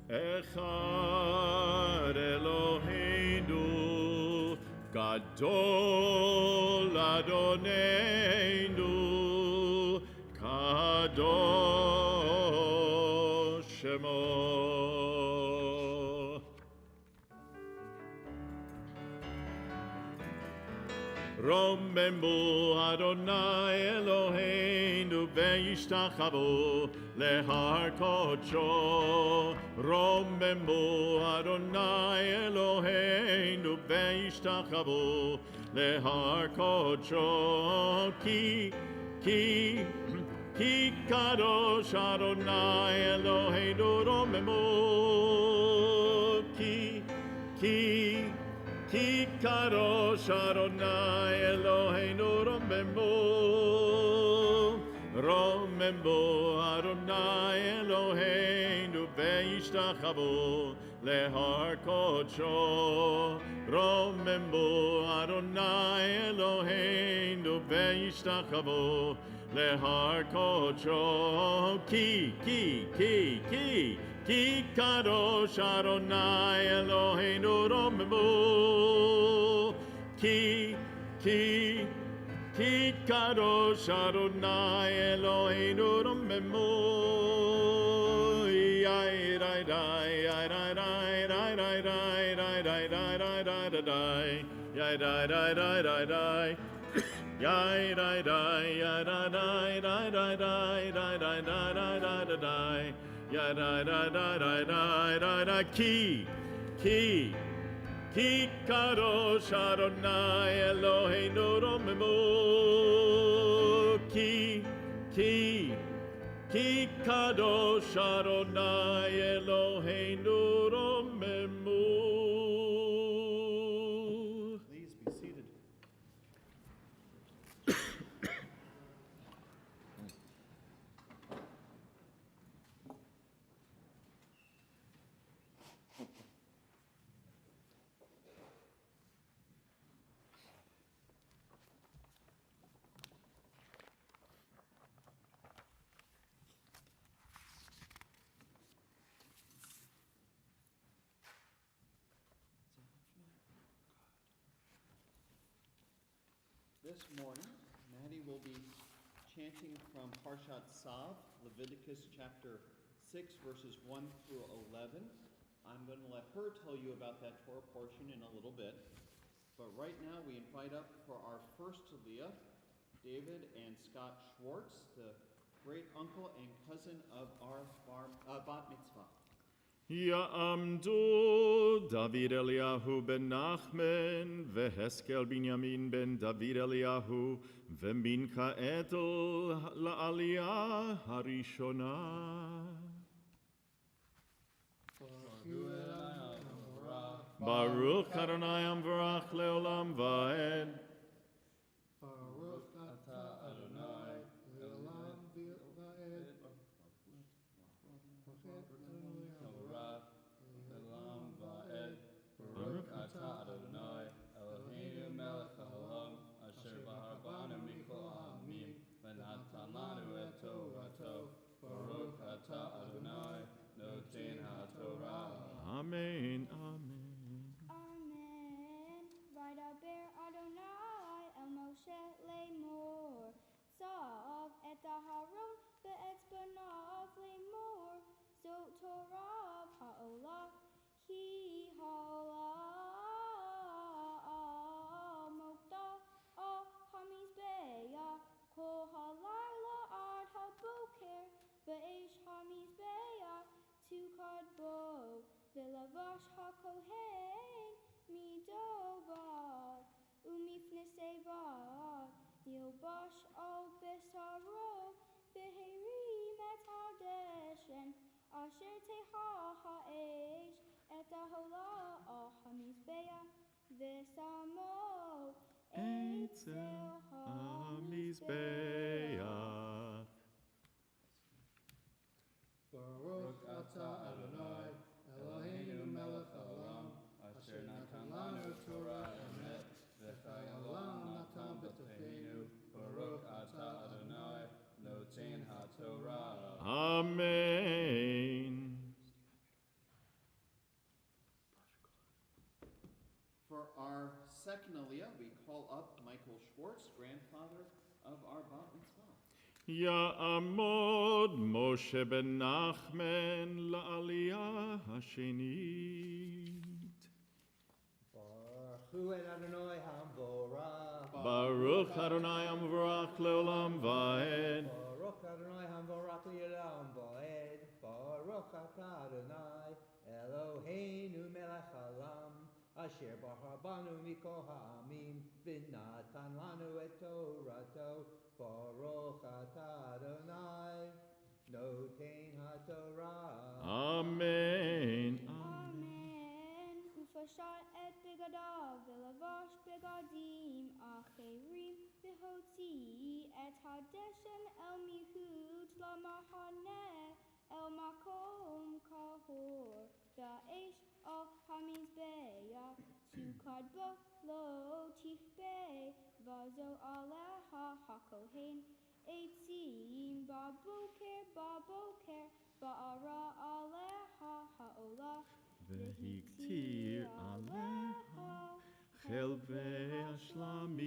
Echad Eloheinu, Gadol Adonenu, Kadosh Shemo. Romembu Adonai Eloheinu ve'yishtachavu lehar kodsho. Romembu Adonai Eloheinu ve'yishtachavu lehar kodsho. Ki kadosh Adonai Eloheinu romembu. Ki kadosh Adonai Eloheinu romembu Adonai Eloheinu ve'yishtachavu lehar kodsho. Romembu Adonai Eloheinu ve'yishtachavu lehar kodsho. Ki kadosh Adonai Eloheinu romembu. Ki kadosh Adonai Eloheinu romembu. Yai dai dai yai dai dai dai dai dai dai dai dai dai dai dai yai dai dai dai dai dai yai dai dai yai dai dai dai dai dai dai dai dai dai dai dai ya da da da da da da da ki kadosh Adonai Eloheinu romembu. Ki kadosh Adonai Eloheinu romembu. Please be seated. This morning, Maddie will be chanting from Parshat Tzav, Leviticus chapter 6, verses 1 through 11. I'm going to let her tell you about that Torah portion in a little bit. But right now, we invite up for our first Aliyah, David and Scott Schwartz, the great uncle and cousin of our bat mitzvah. Ya'amdu David Eliyahu ben Nachman v'Heskel Binyamin ben David Eliyahu v'Mincha etel la'aliyah harishona. Baruch Adonai Amvarach leolam va'ed. Baruch atah Adonai leolam va'ed. Baruch atah Adonai Eloheinu melech haolam asher bahar banu mikol ha'amim v'natan lanu et Torato. Baruch atah Adonai noten ha'torah. Amen. Amen. Vaydaber Adonai el Moshe lemor. Tzav et Aharon ve'et banav lemor. Zot Torah ha'olah hi ha'olah mokta al hamizbeah kol halayla ad haboker ve'esh hamizbeah tukad bo ve'lavash hakohen midovad umifne sevad yilbash al besaro ve'herim et hadeshen asher teha ha'esh et ahola al hamizbeah ve'samo etzel hamizbeah. Baruch atah Adonai Eloheinu Amen. For our second aliyah, we call up Michael Schwartz, grandfather of our bat mitzvah. יעמוד משה בן נחמן לעלייה השנית. ברכו את אדוני המבורך. ברוך אדוני המבורך לעולם ועד. ברוך אדוני המבורך לעולם ועד. ברוך אתה אדוני אלוהינו מלך העולם, אשר בחר בנו מכל העמים ונתן לנו את תורתו. ברוך אתה אדוני נותן התורה. אמן. אמן. ופשט את בגדיו ולבש בגדים אחרים והוציא את הדשן אל מחוץ למחנה אל מקום קהור והאש על המזבח תוקד בו לא תכבה וזו עליה הכהן עצים בבוקר בערה עליה העולה והקטיר עליה חלבי השלמים.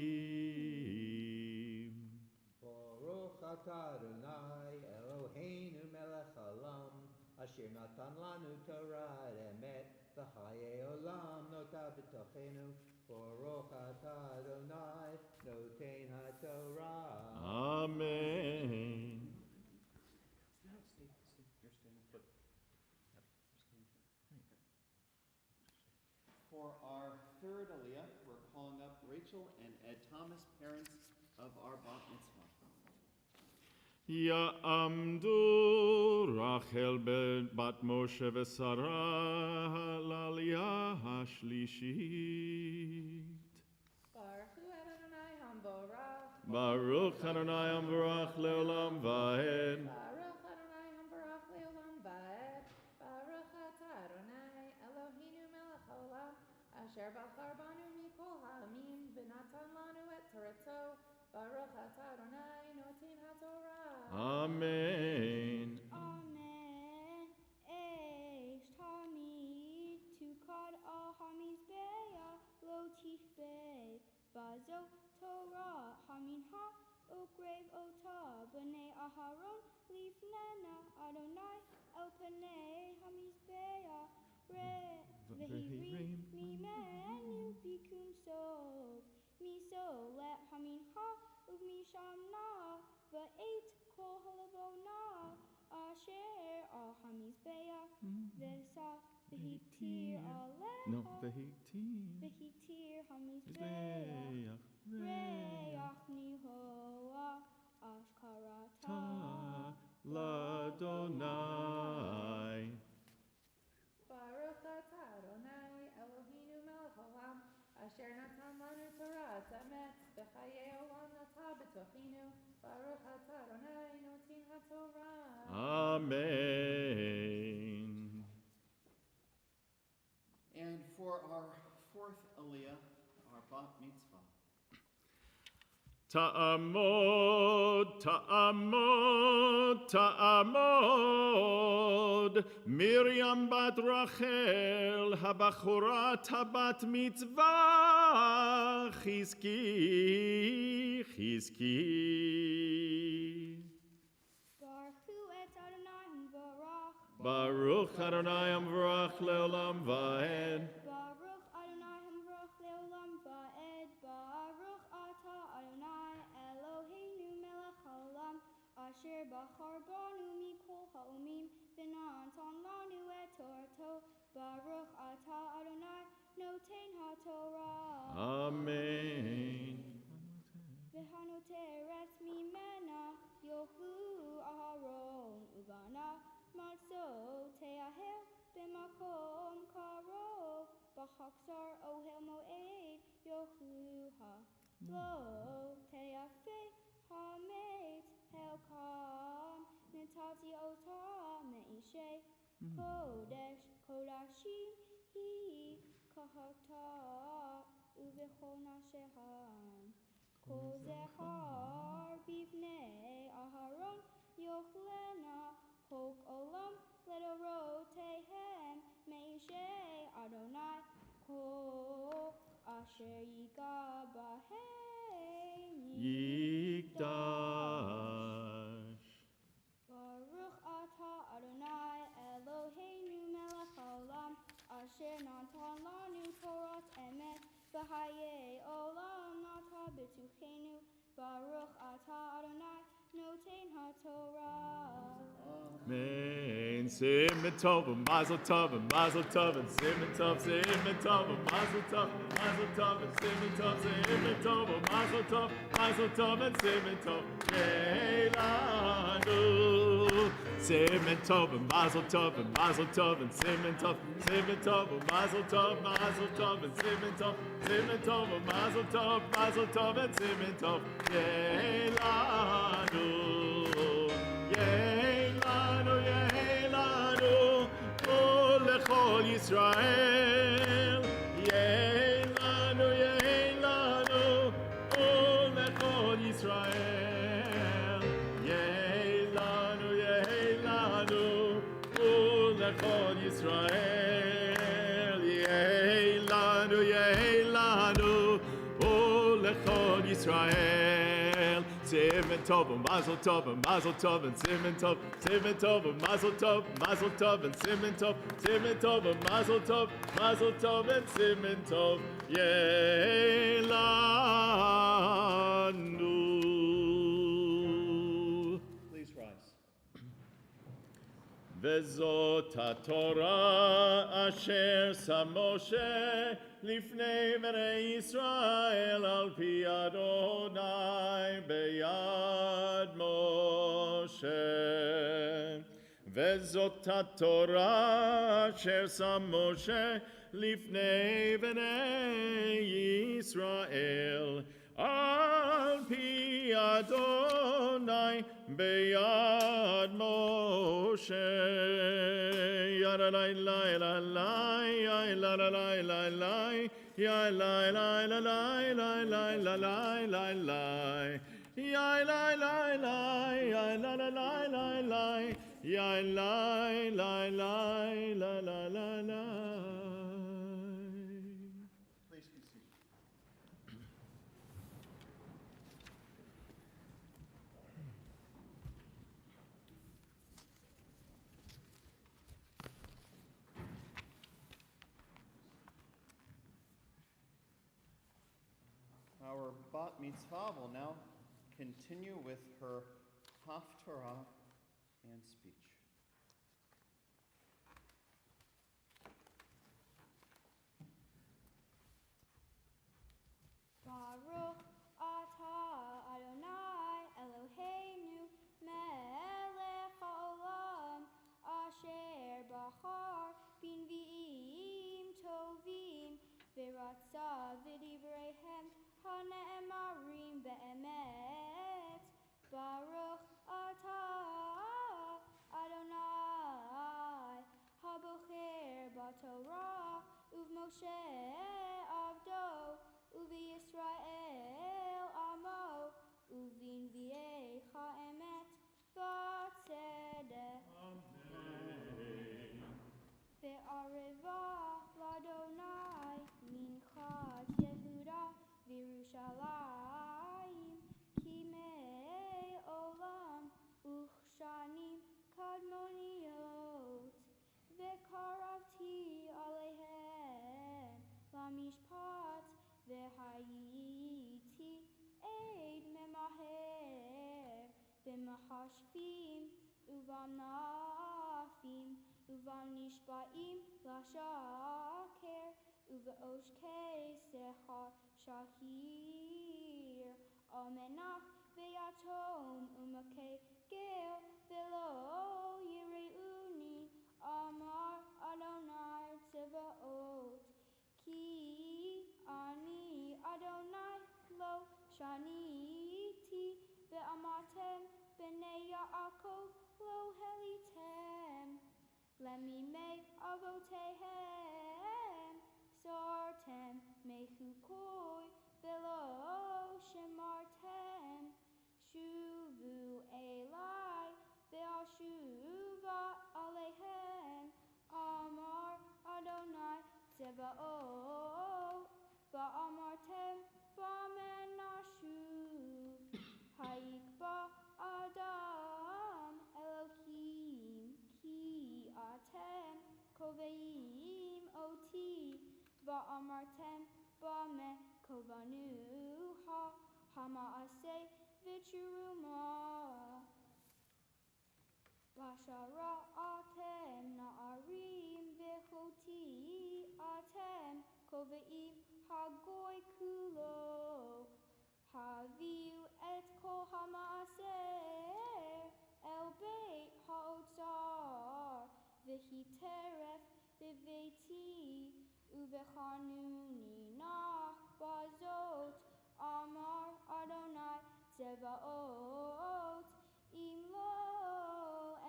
ברוך אתה אדוני אלוהינו מלך העולם, אשר נתן לנו תורת אמת וחיי עולם נוטע בתוכנו. ברוך אתה אדוני נותן התורה. אמן. For our third aliyah, we're calling up Rachel and Ed Thomas, parents of our bat mitzvah. יעמדו רחל בת משה ושרה לעלייה השלישית. ברכו את אדוני המבורך. ברוך אדוני המבורך לעולם ועד. ברוך אדוני המבורך לעולם ועד. ברוך אתה אדוני אלוהינו מלך העולם, אשר בחר בנו מכל העמים ונתן לנו את תורתו. ברוך אתה אדוני נותן התורה. אמן. אמן. אש תמיד תוקד על המזבח לא תכבה וזו תורה המנחה וקרב אותה בני אהרון לפנינה אדוני אל פני המזבח והרים ממנו ביקום סוף מסולת המנחה ומשם נח ואת כל הלבונה אשר על המזבח וסף והקטיר עליה והקטיר המזבח ריח ניחוח אשכרתה לאדוני. ברוך אתה אדוני אלוהינו מלך העולם, אשר נתן לנו תורת אמת וחיי עולם נטע בתוכנו. ברוך אתה אדוני נותן התורה. Amen. And for our fourth aliyah, our bat mitzvah. תעמוד, תעמוד, תעמוד, מרים בת רחל, הבחורת הבת מצווה, חזקי, חזקי. ברכו את אדוני המבורך ברוך אדוני המבורך לעולם ועד. ברוך אדוני המבורך לעולם ועד ברוך אתה אדוני אלוהינו מלך העולם אשר בחר בנו מכל העמים ונתן לנו את תורתו. ברוך אתה אדוני נותן התורה. אמן. והנותרת ממנה יאכלו אהרון ובניו מצות תאהל במקום קרוב בחצר אוהל מועד יאכלוה לא תיפה המת חלקם נתתי אותה מאישי קודש קודשים היא כהתה ובכל נשיהם כל זכר בבני אהרון יאכלנה Hok olam ledorotehem meishe Adonai ko asher yiga bahem Yikdash. Baruch atah Adonai Eloheinu melech haolam asher natan lanu Torat emet v'haye olam nata b'tuchenu Baruch atah Adonai noten haTorah. Amen. Simon Tov, and Mazel Tov, and Mazel Tov, and Simon Tov, Simon Tov, and Mazel Tov, Mazel Tov, and Simon Tov, Simon Tov, and Mazel Tov, Mazel Tov, and Simon Tov. Yeilanu. Simon Tov, and Mazel Tov, and Mazel Tov, and Simon Tov, Simon Tov, and Mazel Tov, Mazel Tov, and Simon Tov, Simon Tov, and Mazel Tov, Mazel Tov, and Simon Tov. Yeilanu. Yeilanu, Yeilanu, oh lechol Yisrael. Yeilanu, Yeilanu, oh lechol Yisrael. Yeilanu, Yeilanu, oh lechol Yisrael. Yeilanu, Yeilanu, oh lechol Yisrael. Simon Tov, and Mazel Tov, and Mazel Tov, and Simon Tov, Simon Tov, and Mazel Tov, Mazel Tov, and Simon Tov, Simon Tov, and Mazel Tov, Mazel Tov, and Simon Tov. Yeilanu. Please rise. Vezot haTorah asher sam Moshe lifnei bnei Yisrael al pi Adonai beyad Moshe. Vezot haTorah asher sam Moshe lifnei bnei Yisrael al pi Adonai beyad Moshe. Ya la la la la la, ya la la la la la, ya la la la la la la la la la la, ya la la la, ya la la la la la, ya la la la la la la la. Please be seated. Our Bat Mitzvah will now continue with her Haftarah and speech. Baruch atah Adonai Eloheinu melech haolam asher bachar b'nvi'im tovim v'ratza v'divreihem hane'emarim be'emet. Baruch atah Adonai habocher b'Torah uv'Moshe avdo uvi-Yisrael amo, uvin-viei ha'emet v'tzedek. Ve'areva l'Adonai minchat Yehuda v'Yerushalayim kimei olam uchshanim kadmoniot ve'karavti aleihem lamishpat V'hayiti eid memaher v'mahashvim uvamnafim uvamnishba'im lashaker uv'oshkei sechar shahir amenach ve'yatom umakei ger v'lo yireuni amar Adonai Tzevaot ki ani Adonai lo shaniti ve'amatem b'nei Yaakov lo helitem lemimei avotehem sortem mechukoi ve'lo shemartem shuvu elai ve'ashuv Va'amartem bame kovanu hama'aseh v'churuma. Vashara'atem na'arim v'choti atem kove'im hagoy kulo. Haviu et kol hama'aseh el beit ha'otzar v'hiteref b'beiti uvechanuni nach bazot amar Adonai Tzevaot im lo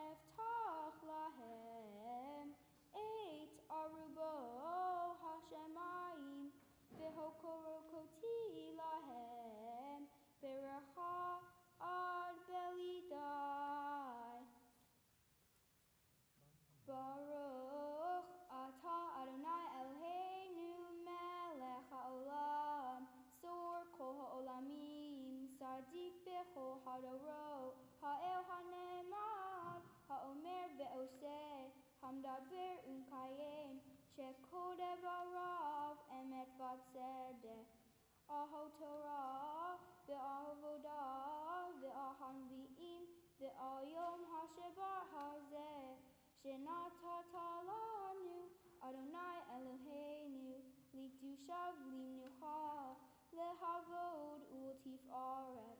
eftach lahem et arubo hashemayim v'hokorokoti lahem berecha ad belidai. Baruch atah Adonai Eloheinu melech haolam sor kol haolamim sadik bechol hadorot ha'el hanemad ha'omer ve'oseh hamdaber u'mkayem shekodev arav emet v'tzedek ahol Torah ve'avodah ve'ahanvi'im ve'al yom ha'shebat hazeh Shenatata lanu Adonai Eloheinu likdushav limnucha lehavod ultifaret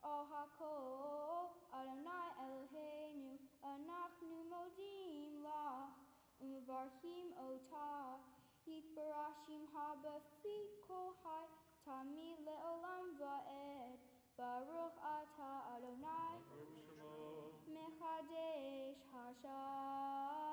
al hakol Adonai Eloheinu anachnu modim lach umevarchim otah yitbarashim habefit kol hai tamid leolam va'ed Baruch atah Adonai Mechadesh HaShabbat.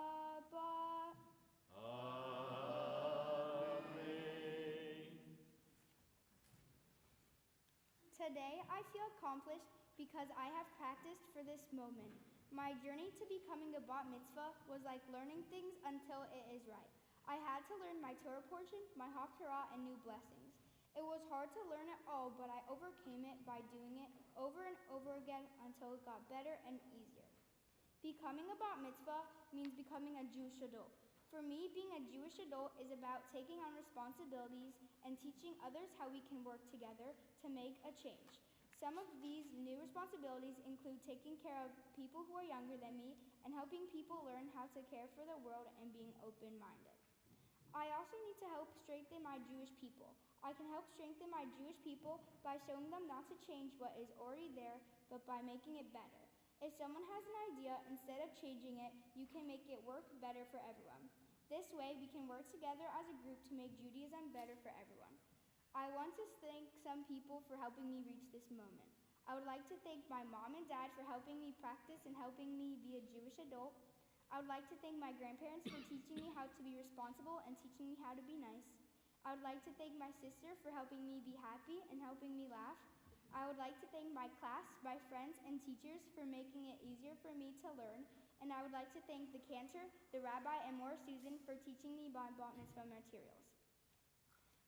Today I feel accomplished because I have practiced for this moment. My journey to becoming a bat mitzvah was like learning things until it is right. I had to learn my Torah portion, my Haftarah, and new blessings. It was hard to learn it all, but I overcame it by doing it over and over again until it got better and easier. Becoming a bat mitzvah means becoming a Jewish adult. For me, being a Jewish adult is about taking on responsibilities and teaching others how we can work together to make a change. Some of these new responsibilities include taking care of people who are younger than me and helping people learn how to care for the world and being open-minded. I also need to help strengthen my Jewish people. I can help strengthen my Jewish people by showing them not to change what is already there, but by making it better. If someone has an idea, instead of changing it, you can make it work better for everyone. This way, we can work together as a group to make Judaism better for everyone. I want to thank some people for helping me reach this moment. I would like to thank my mom and dad for helping me practice and helping me be a Jewish adult. I would like to thank my grandparents for teaching me how to be responsible and teaching me how to be nice. I would like to thank my sister for helping me be happy and helping me laugh. I would like to thank my class, my friends, and teachers for making it easier for me to learn. And I would like to thank the cantor, the rabbi, and Mor Susan for teaching me my bat mitzvah materials.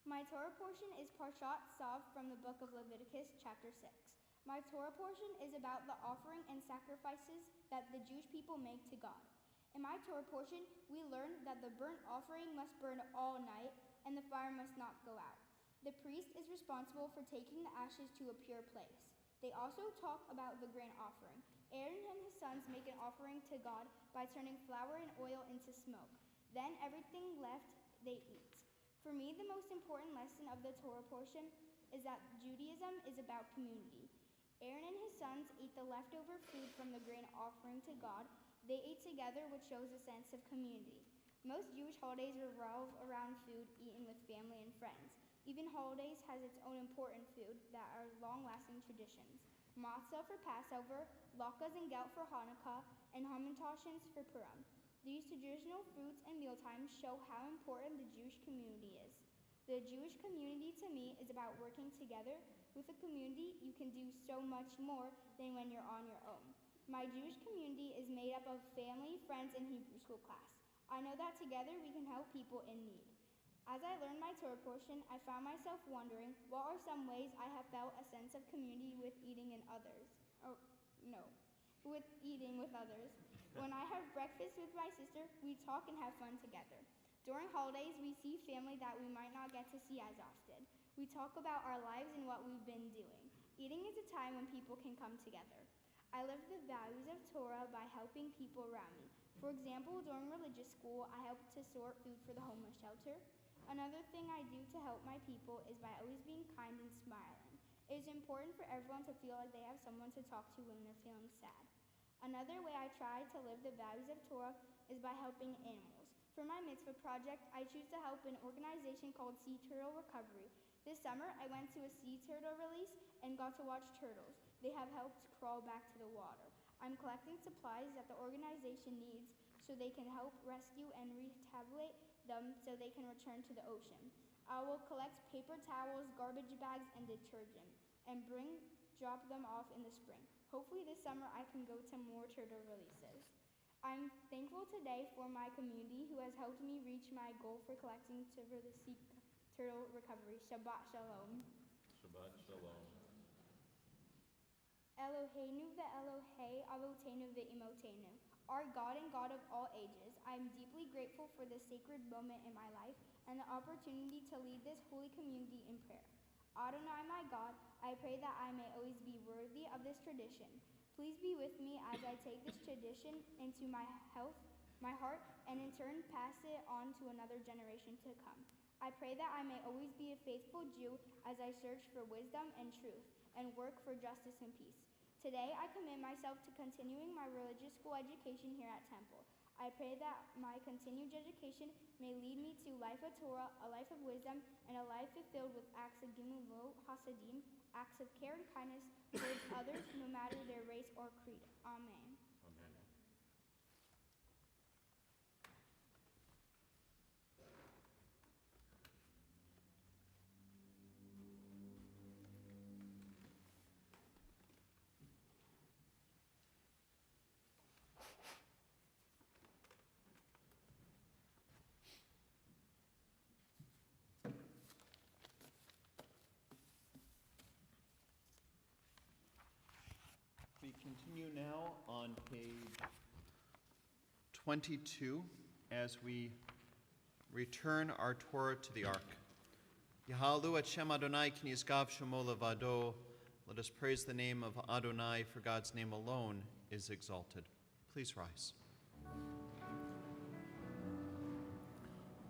My Torah portion is Parshat Tzav from the book of Leviticus, chapter 6. My Torah portion is about the offering and sacrifices that the Jewish people make to God. In my Torah portion, we learn that the burnt offering must burn all night, and the fire must not go out. The priest is responsible for taking the ashes to a pure place. They also talk about the grain offering. Aaron and his sons make an offering to God by turning flour and oil into smoke. Then everything left they eat. For me, the most important lesson of the Torah portion is that Judaism is about community. Aaron and his sons ate the leftover food from the grain offering to God. They ate together, which shows a sense of community. Most Jewish holidays revolve around food eaten with family and friends. Even holidays has its own important food that are long-lasting traditions. Matzah for Passover, latkes and gout for Hanukkah, and hamantaschens for Purim. These traditional foods and mealtimes show how important the Jewish community is. The Jewish community to me is about working together. With a community, you can do so much more than when you're on your own. My Jewish community is made up of family, friends, and Hebrew school class. I know that together we can help people in need. As I learned my Torah portion, I found myself wondering what are some ways I have felt a sense of community with eating with others. When I have breakfast with my sister, we talk and have fun together. During holidays, we see family that we might not get to see as often. We talk about our lives and what we've been doing. Eating is a time when people can come together. I live the values of Torah by helping people around me. For example, during religious school, I help to sort food for the homeless shelter. Another thing I do to help my people is by always being kind and smiling. It is important for everyone to feel like they have someone to talk to when they're feeling sad. Another way I try to live the values of Torah is by helping animals. For my Mitzvah project, I choose to help an organization called Sea Turtle Recovery. This summer, I went to a sea turtle release and got to watch turtles. They have helped crawl back to the water. I'm collecting supplies that the organization needs so they can help rescue and rehabilitate them so they can return to the ocean. I will collect paper towels, garbage bags, and detergent and drop them off in the spring. Hopefully this summer I can go to more turtle releases. I'm thankful today for my community who has helped me reach my goal for collecting for the sea turtle recovery. Shabbat Shalom. Shabbat Shalom. Eloheinu ve'Elohei Avotenu ve'imotenu. Our God and God of all ages, I am deeply grateful for this sacred moment in my life and the opportunity to lead this holy community in prayer. Adonai, my God, I pray that I may always be worthy of this tradition. Please be with me as I take this tradition into my heart, and in turn pass it on to another generation to come. I pray that I may always be a faithful Jew as I search for wisdom and truth and work for justice and peace. Today, I commit myself to continuing my religious school education here at Temple. I pray that my continued education may lead me to life of Torah, a life of wisdom, and a life filled with acts of gimul hasadim, acts of care and kindness towards others, no matter their race or creed. Amen. Amen. We continue now on page 22 as we return our Torah to the Ark. Yahalu et Shem Adonai kinizgav shemo levado. Let us praise the name of Adonai, for God's name alone is exalted. Please rise.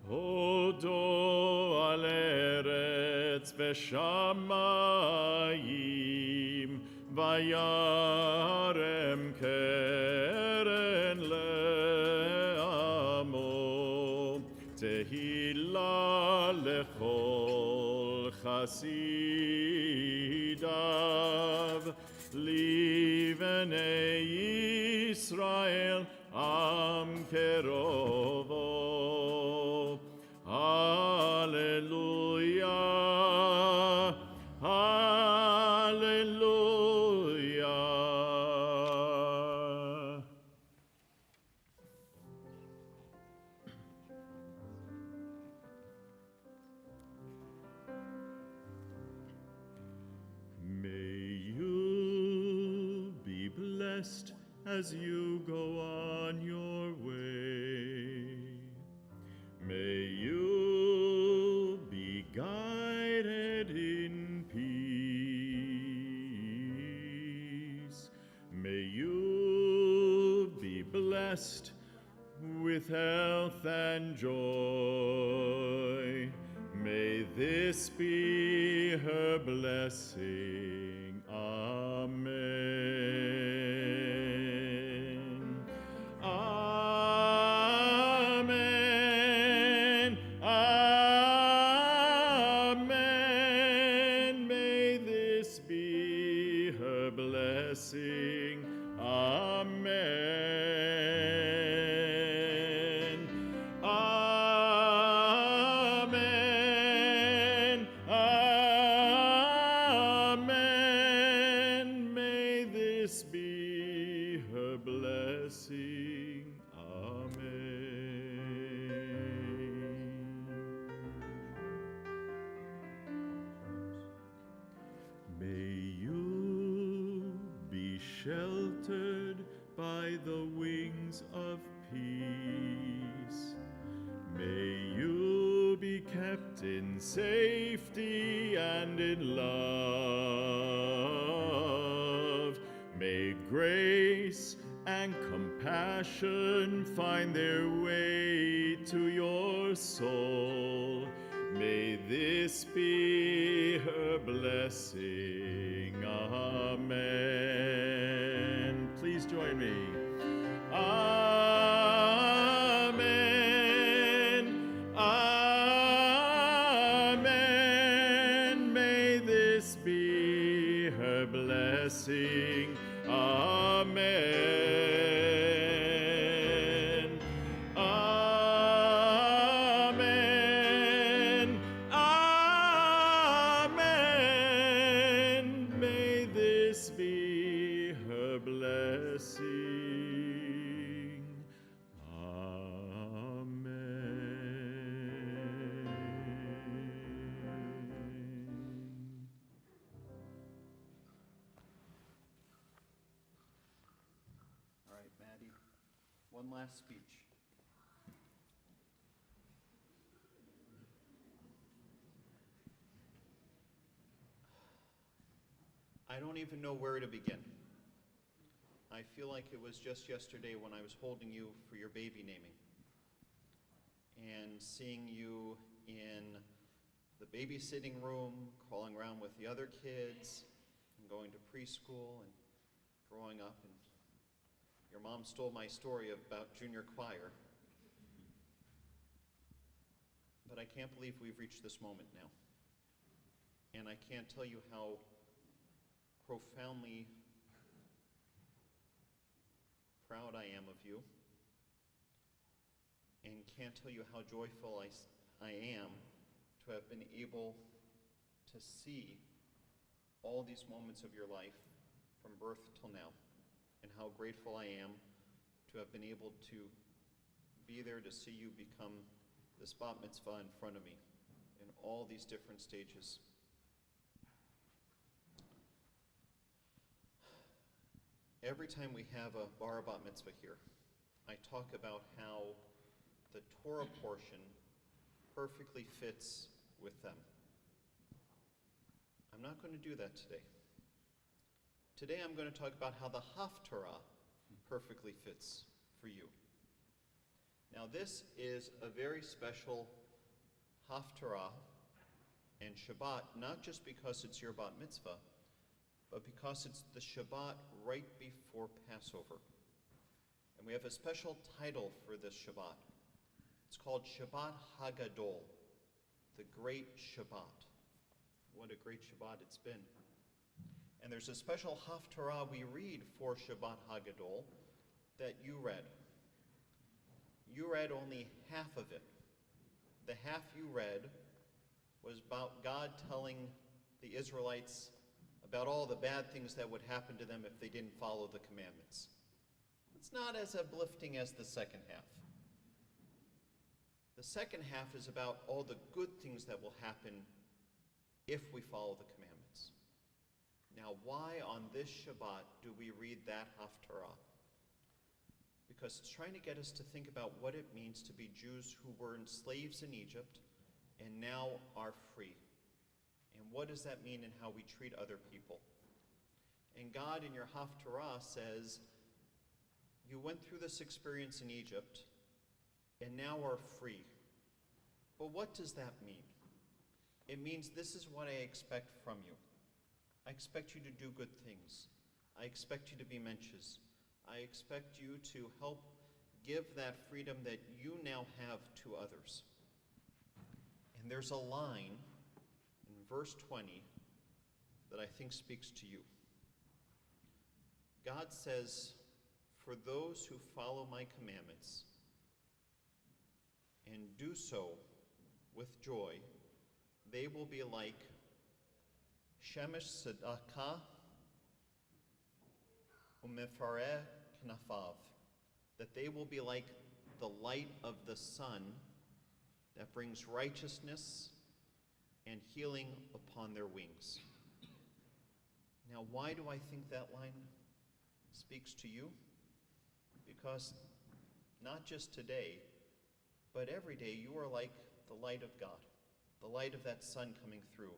Hodo al eretz v'shamayim vayarem keren le'amo tehillah lechol chasidav livnei Yisrael am kerovo. Hallelujah, hallelujah. May you be blessed as you go on your way. May you be guided in peace. May you be blessed with health and joy. May this be her blessing. Amen. Amen. Amen. May this be her blessing. Amen. Amen. Amen. May this be her blessing. May you be sheltered by the wings of peace. May in safety and in love. May grace and compassion find their way to your soul. May this be her blessing. Amen. Please join me. Amen. Amen. May this be her blessing. Amen. Amen. Amen. May this be her blessing. Amen. All right, Maddie, one last speech. I don't even know where to begin. I feel like it was just yesterday when I was holding you for your baby naming and seeing you in the babysitting room, crawling around with the other kids, and going to preschool and growing up. And your mom stole my story about junior choir. But I can't believe we've reached this moment now. And I can't tell you how profoundly proud I am of you, and can't tell you how joyful I am to have been able to see all these moments of your life from birth till now, and how grateful I am to have been able to be there to see you become this bat mitzvah in front of me in all these different stages. Every time we have a bar bat mitzvah here, I talk about how the Torah portion perfectly fits with them. I'm not going to do that today. Today I'm going to talk about how the Haftarah perfectly fits for you. Now this is a very special Haftarah and Shabbat, not just because it's your bat mitzvah, but because it's the Shabbat right before Passover. And we have a special title for this Shabbat. It's called Shabbat Hagadol, the Great Shabbat. What a great Shabbat it's been. And there's a special Haftarah we read for Shabbat Hagadol that you read. You read only half of it. The half you read was about God telling the Israelites about all the bad things that would happen to them if they didn't follow the commandments. It's not as uplifting as the second half. The second half is about all the good things that will happen if we follow the commandments. Now, why on this Shabbat do we read that Haftarah? Because it's trying to get us to think about what it means to be Jews who were slaves in Egypt and now are free. And what does that mean in how we treat other people? And God in your Haftarah says, you went through this experience in Egypt and now are free. But what does that mean? It means this is what I expect from you. I expect you to do good things. I expect you to be mensches. I expect you to help give that freedom that you now have to others. And there's a line in verse 20 that I think speaks to you. God says, for those who follow my commandments and do so with joy, they will be like Shemesh Tzedakah Umefareh Knafav, that they will be like the light of the sun that brings righteousness and healing upon their wings. Now, why do I think that line speaks to you? Because not just today, but every day you are like the light of God, the light of that sun coming through,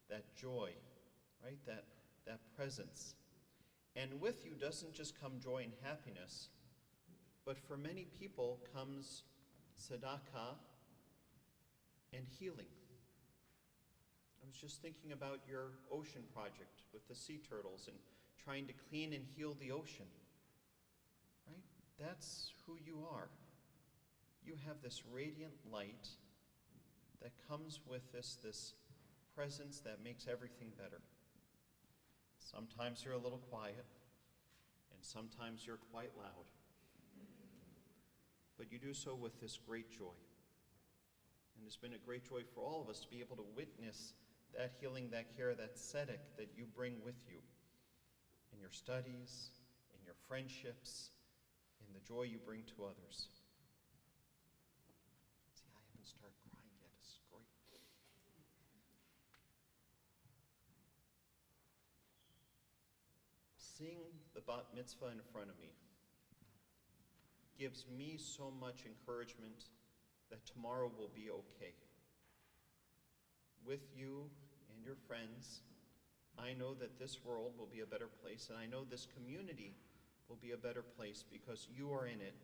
that joy, right? That presence. And with you doesn't just come joy and happiness, but for many people comes tzedakah and healing. I was just thinking about your ocean project with the sea turtles and trying to clean and heal the ocean, right? That's who you are. You have this radiant light that comes with this presence that makes everything better. Sometimes you're a little quiet, and sometimes you're quite loud. But you do so with this great joy. And it's been a great joy for all of us to be able to witness that healing, that care, that tzedek that you bring with you in your studies, in your friendships, in the joy you bring to others. See, I haven't started crying yet. It's great. Seeing the bat mitzvah in front of me gives me so much encouragement that tomorrow will be okay. With you and your friends, I know that this world will be a better place, and I know this community will be a better place because you are in it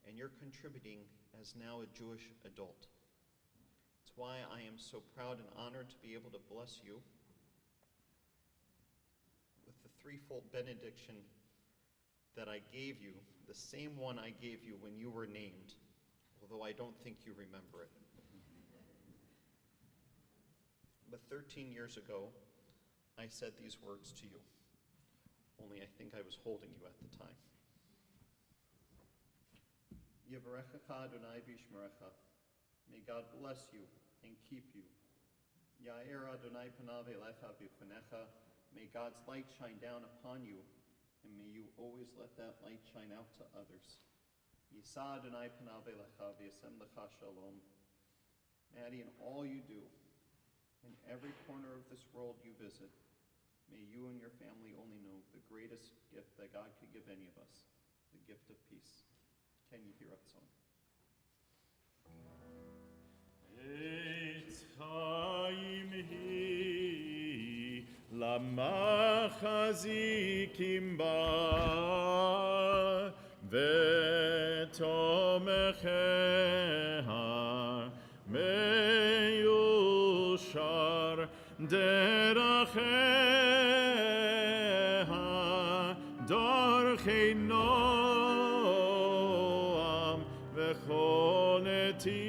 and you're contributing as now a Jewish adult. It's why I am so proud and honored to be able to bless you with the threefold benediction that I gave you, the same one I gave you when you were named, although I don't think you remember it. But 13 years ago, I said these words to you, only I think I was holding you at the time. Yevarechecha Adonai v'yishmerecha. May God bless you and keep you. Ya'er Adonai panav elecha v'chunecha. May God's light shine down upon you, and may you always let that light shine out to others. Yisa Adonai panav elecha v'yasem lecha shalom. Maddie, in all you do, in every corner of this world you visit, may you and your family only know the greatest gift that God could give any of us, the gift of peace. Can you hear us song? Eitz chaim hi lama chazikim ba v'tomecheha meyushar deracheha darchei noam v'chol netivoteha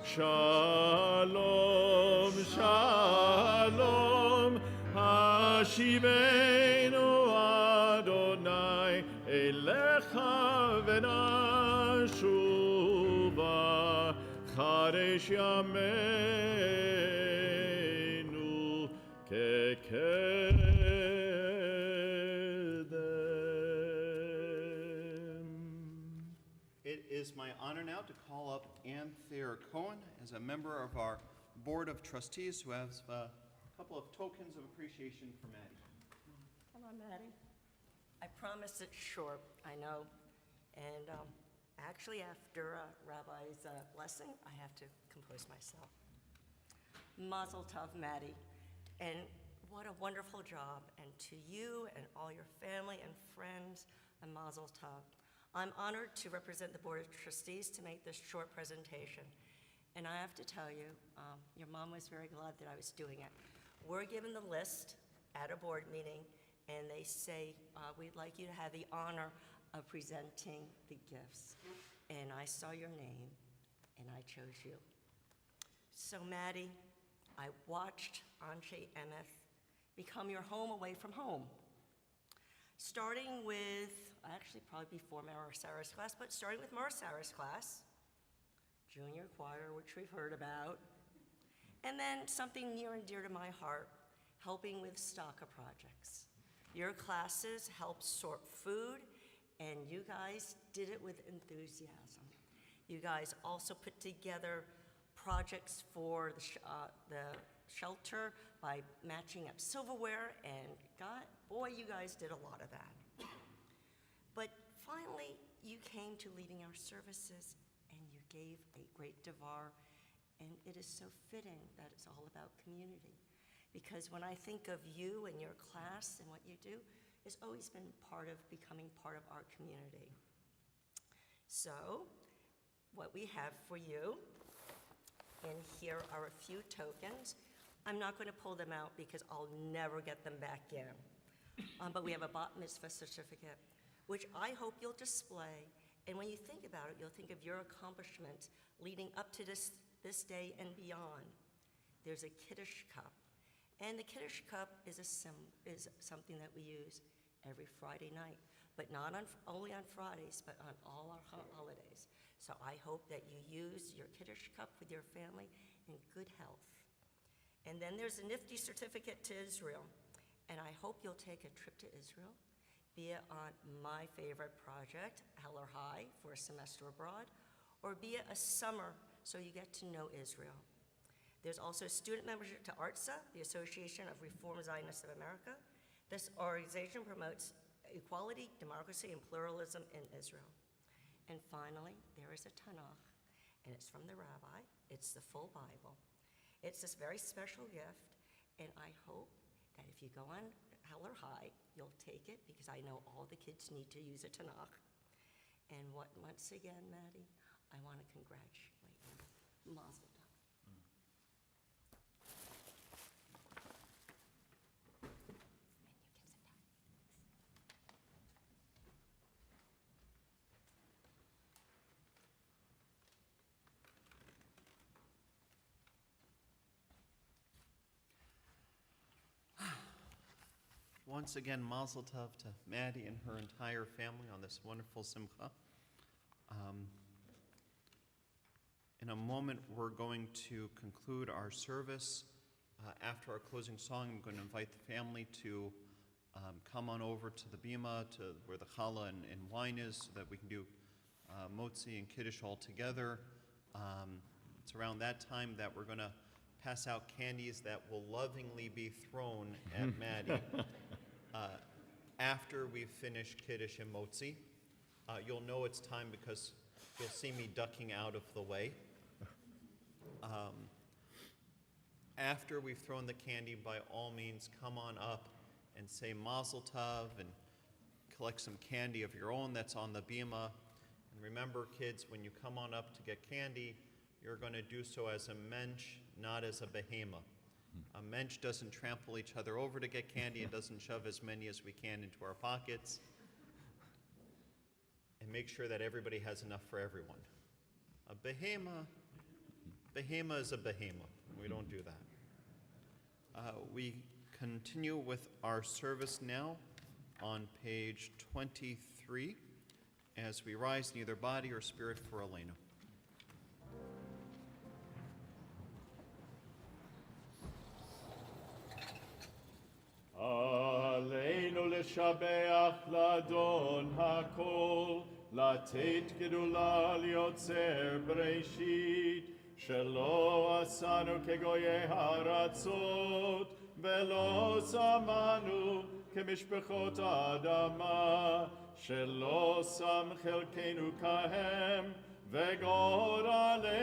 shalom shalom hashivenu Adonai elecha v'nashuva charesh yameinu kekedem. It is my honor now to call up Ann Thayer Cohen as a member of our Board of Trustees who has a couple of tokens of appreciation for Maddie. Come on, Maddie. I promise it's short, I know. And actually, after Rabbi's blessing, I have to compose myself. Mazel tov, Maddie. And what a wonderful job. And to you and all your family and friends, a mazel tov. I'm honored to represent the Board of Trustees to make this short presentation. And I have to tell you, your mom was very glad that I was doing it. We're given the list at a board meeting, and they say, we'd like you to have the honor of presenting the gifts. And I saw your name, and I chose you. So Maddie, I watched Anshe Emeth become your home away from home. Starting with, actually probably before Mara Sarah's class, but starting with Mara Sarah's class, junior choir, which we've heard about, and then something near and dear to my heart, helping with STACA projects. Your classes helped sort food, and you guys did it with enthusiasm. You guys also put together projects for the shelter by matching up silverware, and boy, you guys did a lot of that. But finally, you came to leading our services, and you gave a great devar, and it is so fitting that it's all about community. Because when I think of you and your class and what you do, it's always been becoming part of our community. So, what we have for you, and here are a few tokens. I'm not going to pull them out because I'll never get them back in. But we have a bat mitzvah certificate, which I hope you'll display. And when you think about it, you'll think of your accomplishments leading up to this day and beyond. There's a Kiddush cup. And the Kiddush cup is something that we use every Friday night, but not only on Fridays, but on all our holidays. So I hope that you use your Kiddush cup with your family in good health. And then there's a nifty certificate to Israel. And I hope you'll take a trip to Israel, be it on my favorite project, Heller High, for a semester abroad, or be it a summer so you get to know Israel. There's also student membership to ARTSA, the Association of Reform Zionists of America. This organization promotes equality, democracy, and pluralism in Israel. And finally, there is a Tanakh, and it's from the rabbi. It's the full Bible. It's this very special gift, and I hope that if you go on Heller High, you'll take it, because I know all the kids need to use a Tanakh. And once again, Maddie, I want to congratulate you. Mazel tov. Once again, Mazel Tov to Maddie and her entire family on this wonderful simcha. In a moment, we're going to conclude our service. After our closing song, I'm going to invite the family to come on over to the bima, to where the challah and wine is, so that we can do motzi and kiddush all together. It's around that time that we're going to pass out candies that will lovingly be thrown at Maddie. After we've finished Kiddush and Motzi, you'll know it's time because you'll see me ducking out of the way. After we've thrown the candy, by all means, come on up and say Mazel Tov and collect some candy of your own that's on the bima. And remember, kids, when you come on up to get candy, you're going to do so as a mensch, not as a behemoth. A mensch doesn't trample each other over to get candy. It doesn't shove as many as we can into our pockets. And make sure that everybody has enough for everyone. A behemoth is a behemoth. We don't do that. We continue with our service now on page 23 as we rise in either body or spirit for Elena. עלינו לשבח לאדון הכל, לתת גדולה ליוצר בראשית, שלא עשנו כגויי הארצות, ולא שמנו כמשפחות האדמה, שלא שם חלקנו כהם, וגורלנו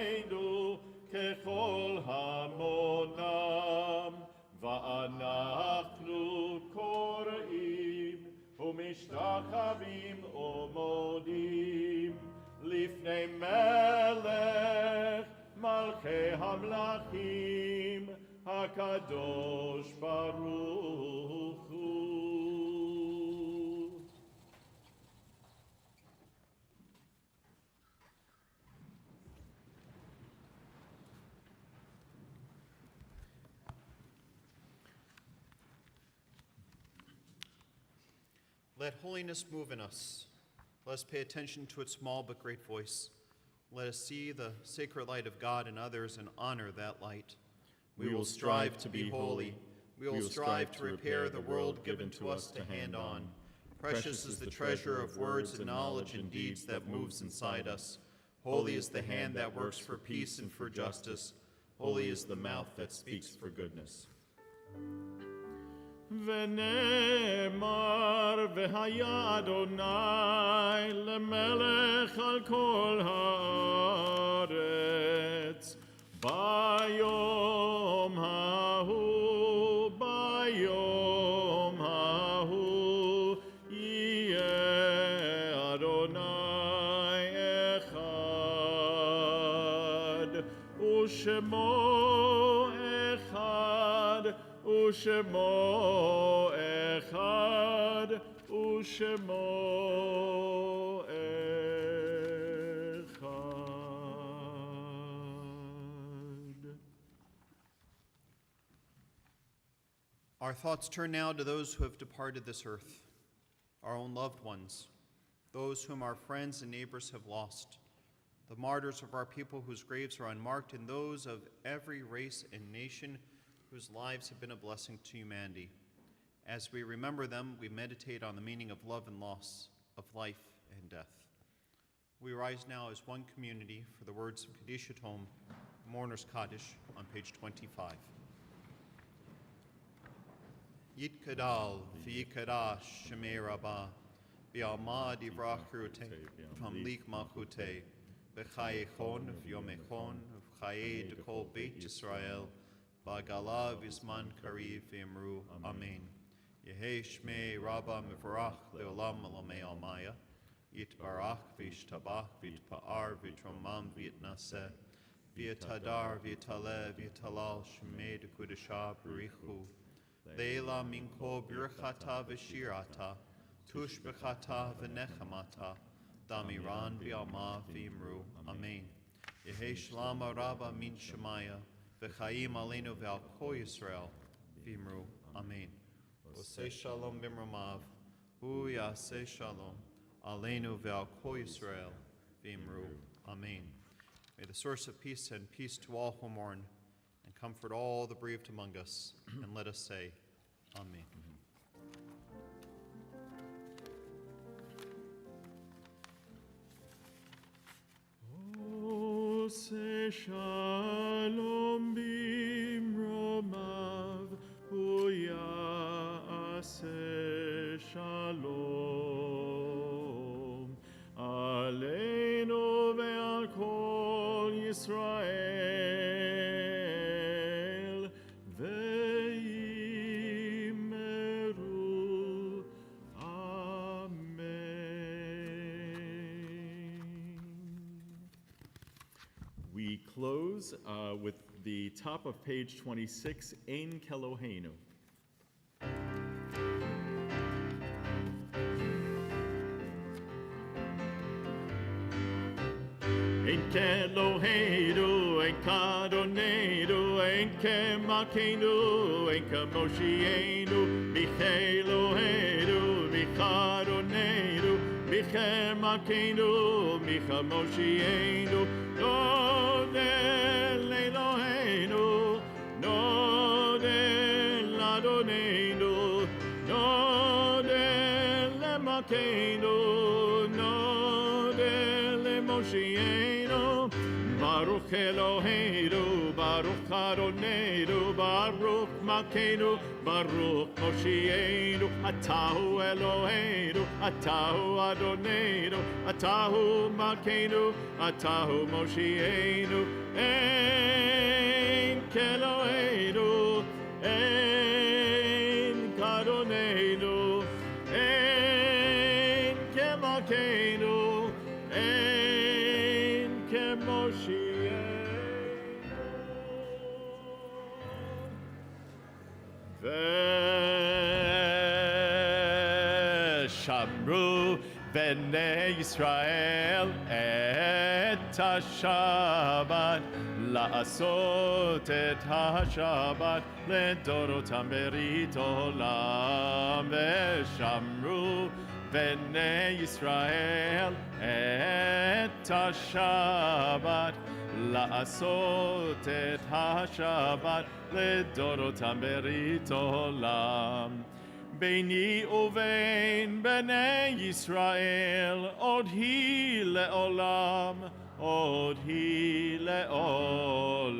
ככל המונם. ואנחנו קוראים ומשתחווים ומודים לפני מלך מלכי המלכים הקדוש ברוך הוא. Let holiness move in us. Let us pay attention to its small but great voice. Let us see the sacred light of God in others and honor that light. We will strive to be holy. We will strive to repair the world given to us to hand on. Precious is the treasure of words and knowledge and deeds that moves inside us. Holy is the hand that works for peace and for justice. Holy is the mouth that speaks for goodness. ונאמר והיה אדוני למלך על כל הארץ ביום ההוא יהיה אדוני אחד ושמו אחד ושמו אחד ושמו אחד. Our thoughts turn now to those who have departed this earth, our own loved ones, those whom our friends and neighbors have lost, the martyrs of our people whose graves are unmarked, and those of every race and nation whose lives have been a blessing to humanity. As we remember them, we meditate on the meaning of love and loss, of life and death. We rise now as one community for the words of Kaddish at Home, Mourner's Kaddish, on page 25. Yitkadal v'yikadash shemei rabbah v'alma divrach rute v'amlik malchute v'chayechon v'yomechon v'chaye dekol beit Yisrael v'agala v'zman kariv v'imru amen. Yehei shmei rabbah mevarach le'olam alamei almaya yitbarach v'yishtabach v'yitpa'ar v'yitromam v'yitnaseh v'yitadar v'yitaleh v'yitalal shmei dekudashah b'richu Leila minko birchata v'shirata, tush b'chata v'nechamata, damiran v'alma v'imru, amen. Yehei shlam araba min shemaya, v'chaim aleinu v'al kol Yisrael, v'imru, amen. Osei shalom b'mromav, hu yaseh shalom, aleinu v'al kol Yisrael, v'imru, amen. May the source of peace send peace to all who mourn, and comfort all the bereaved among us, and let us say, Amen. Ose shalom b'mromav, hu yaseh shalom, aleinu ve'al kol Yisrael, ve'imeru, amen. We close with the top of page 26, Ein Keloheinu. Ein Keloheinu, Ein Kadoneinu, Ein Kemakenu, Ein Kamoshienu, Micheloheinu, Michadoneinu, Michemakenu, Michamoshienu, Nodel Eloheinu, Nodel Adoneinu, Nodel Emakenu, Nodel Emoshienu, Baruch Eloheinu, Baruch Adoneinu, Baruch Makenu, Baruch Moshienu, Atahu Eloheinu, Atahu Adoneinu, Atahu Makenu, Atahu Moshienu, Ein Keloheinu, Ein Kadoneinu, Ein Kemakenu, Ein Kemoshienu. V'shamru b'nei Yisrael et ha-Shabbat la'asot et ha-Shabbat ledorotam berit olam. V'shamru b'nei Yisrael et ha-Shabbat la'asot et ha-Shabbat ledorotam berit olam. Beini uvein b'nei Yisrael od hi le'olam, od hi le'olam.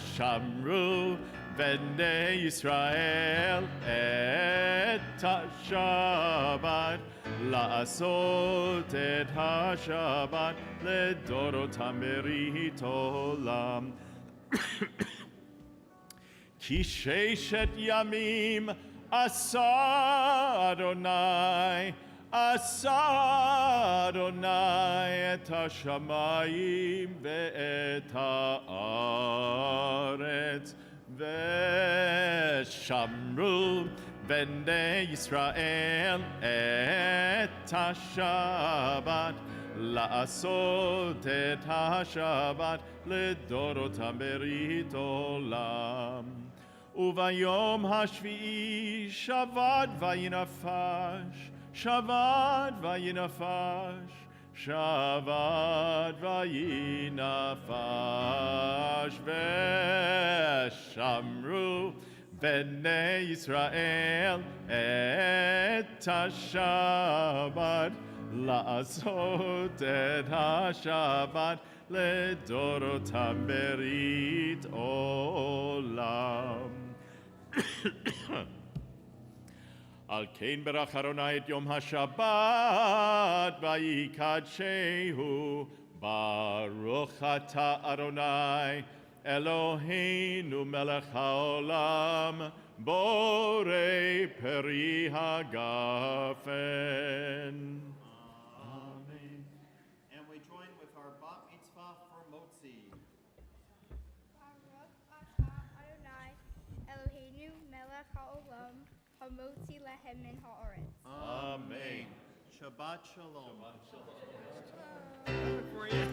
ושמרו בני ישראל את השבת, לעשות את השבת לדורותם ברית עולם. כי 6 ימים עשה אדוני את השמיים ואת הארץ, ושמרו בני ישראל את השבת, לעשות את השבת לדורותם ברית עולם. וביום השביעי שבת וינפש, שבת וינפש, שבת וינפש, ושמרו בני ישראל את השבת, לעשות את השבת לדורותם ברית עולם. על כן ברך אדוני את יום השבת ויקדשהו. ברוך אתה אדוני אלוהינו מלך העולם, בורא פרי הגפן. Amen. And we join with our bat mitzvah for Motzi. Baruch atah Adonai Eloheinu melech haolam hamotzi lehem min haaretz. Amen. Shabbat shalom. For you.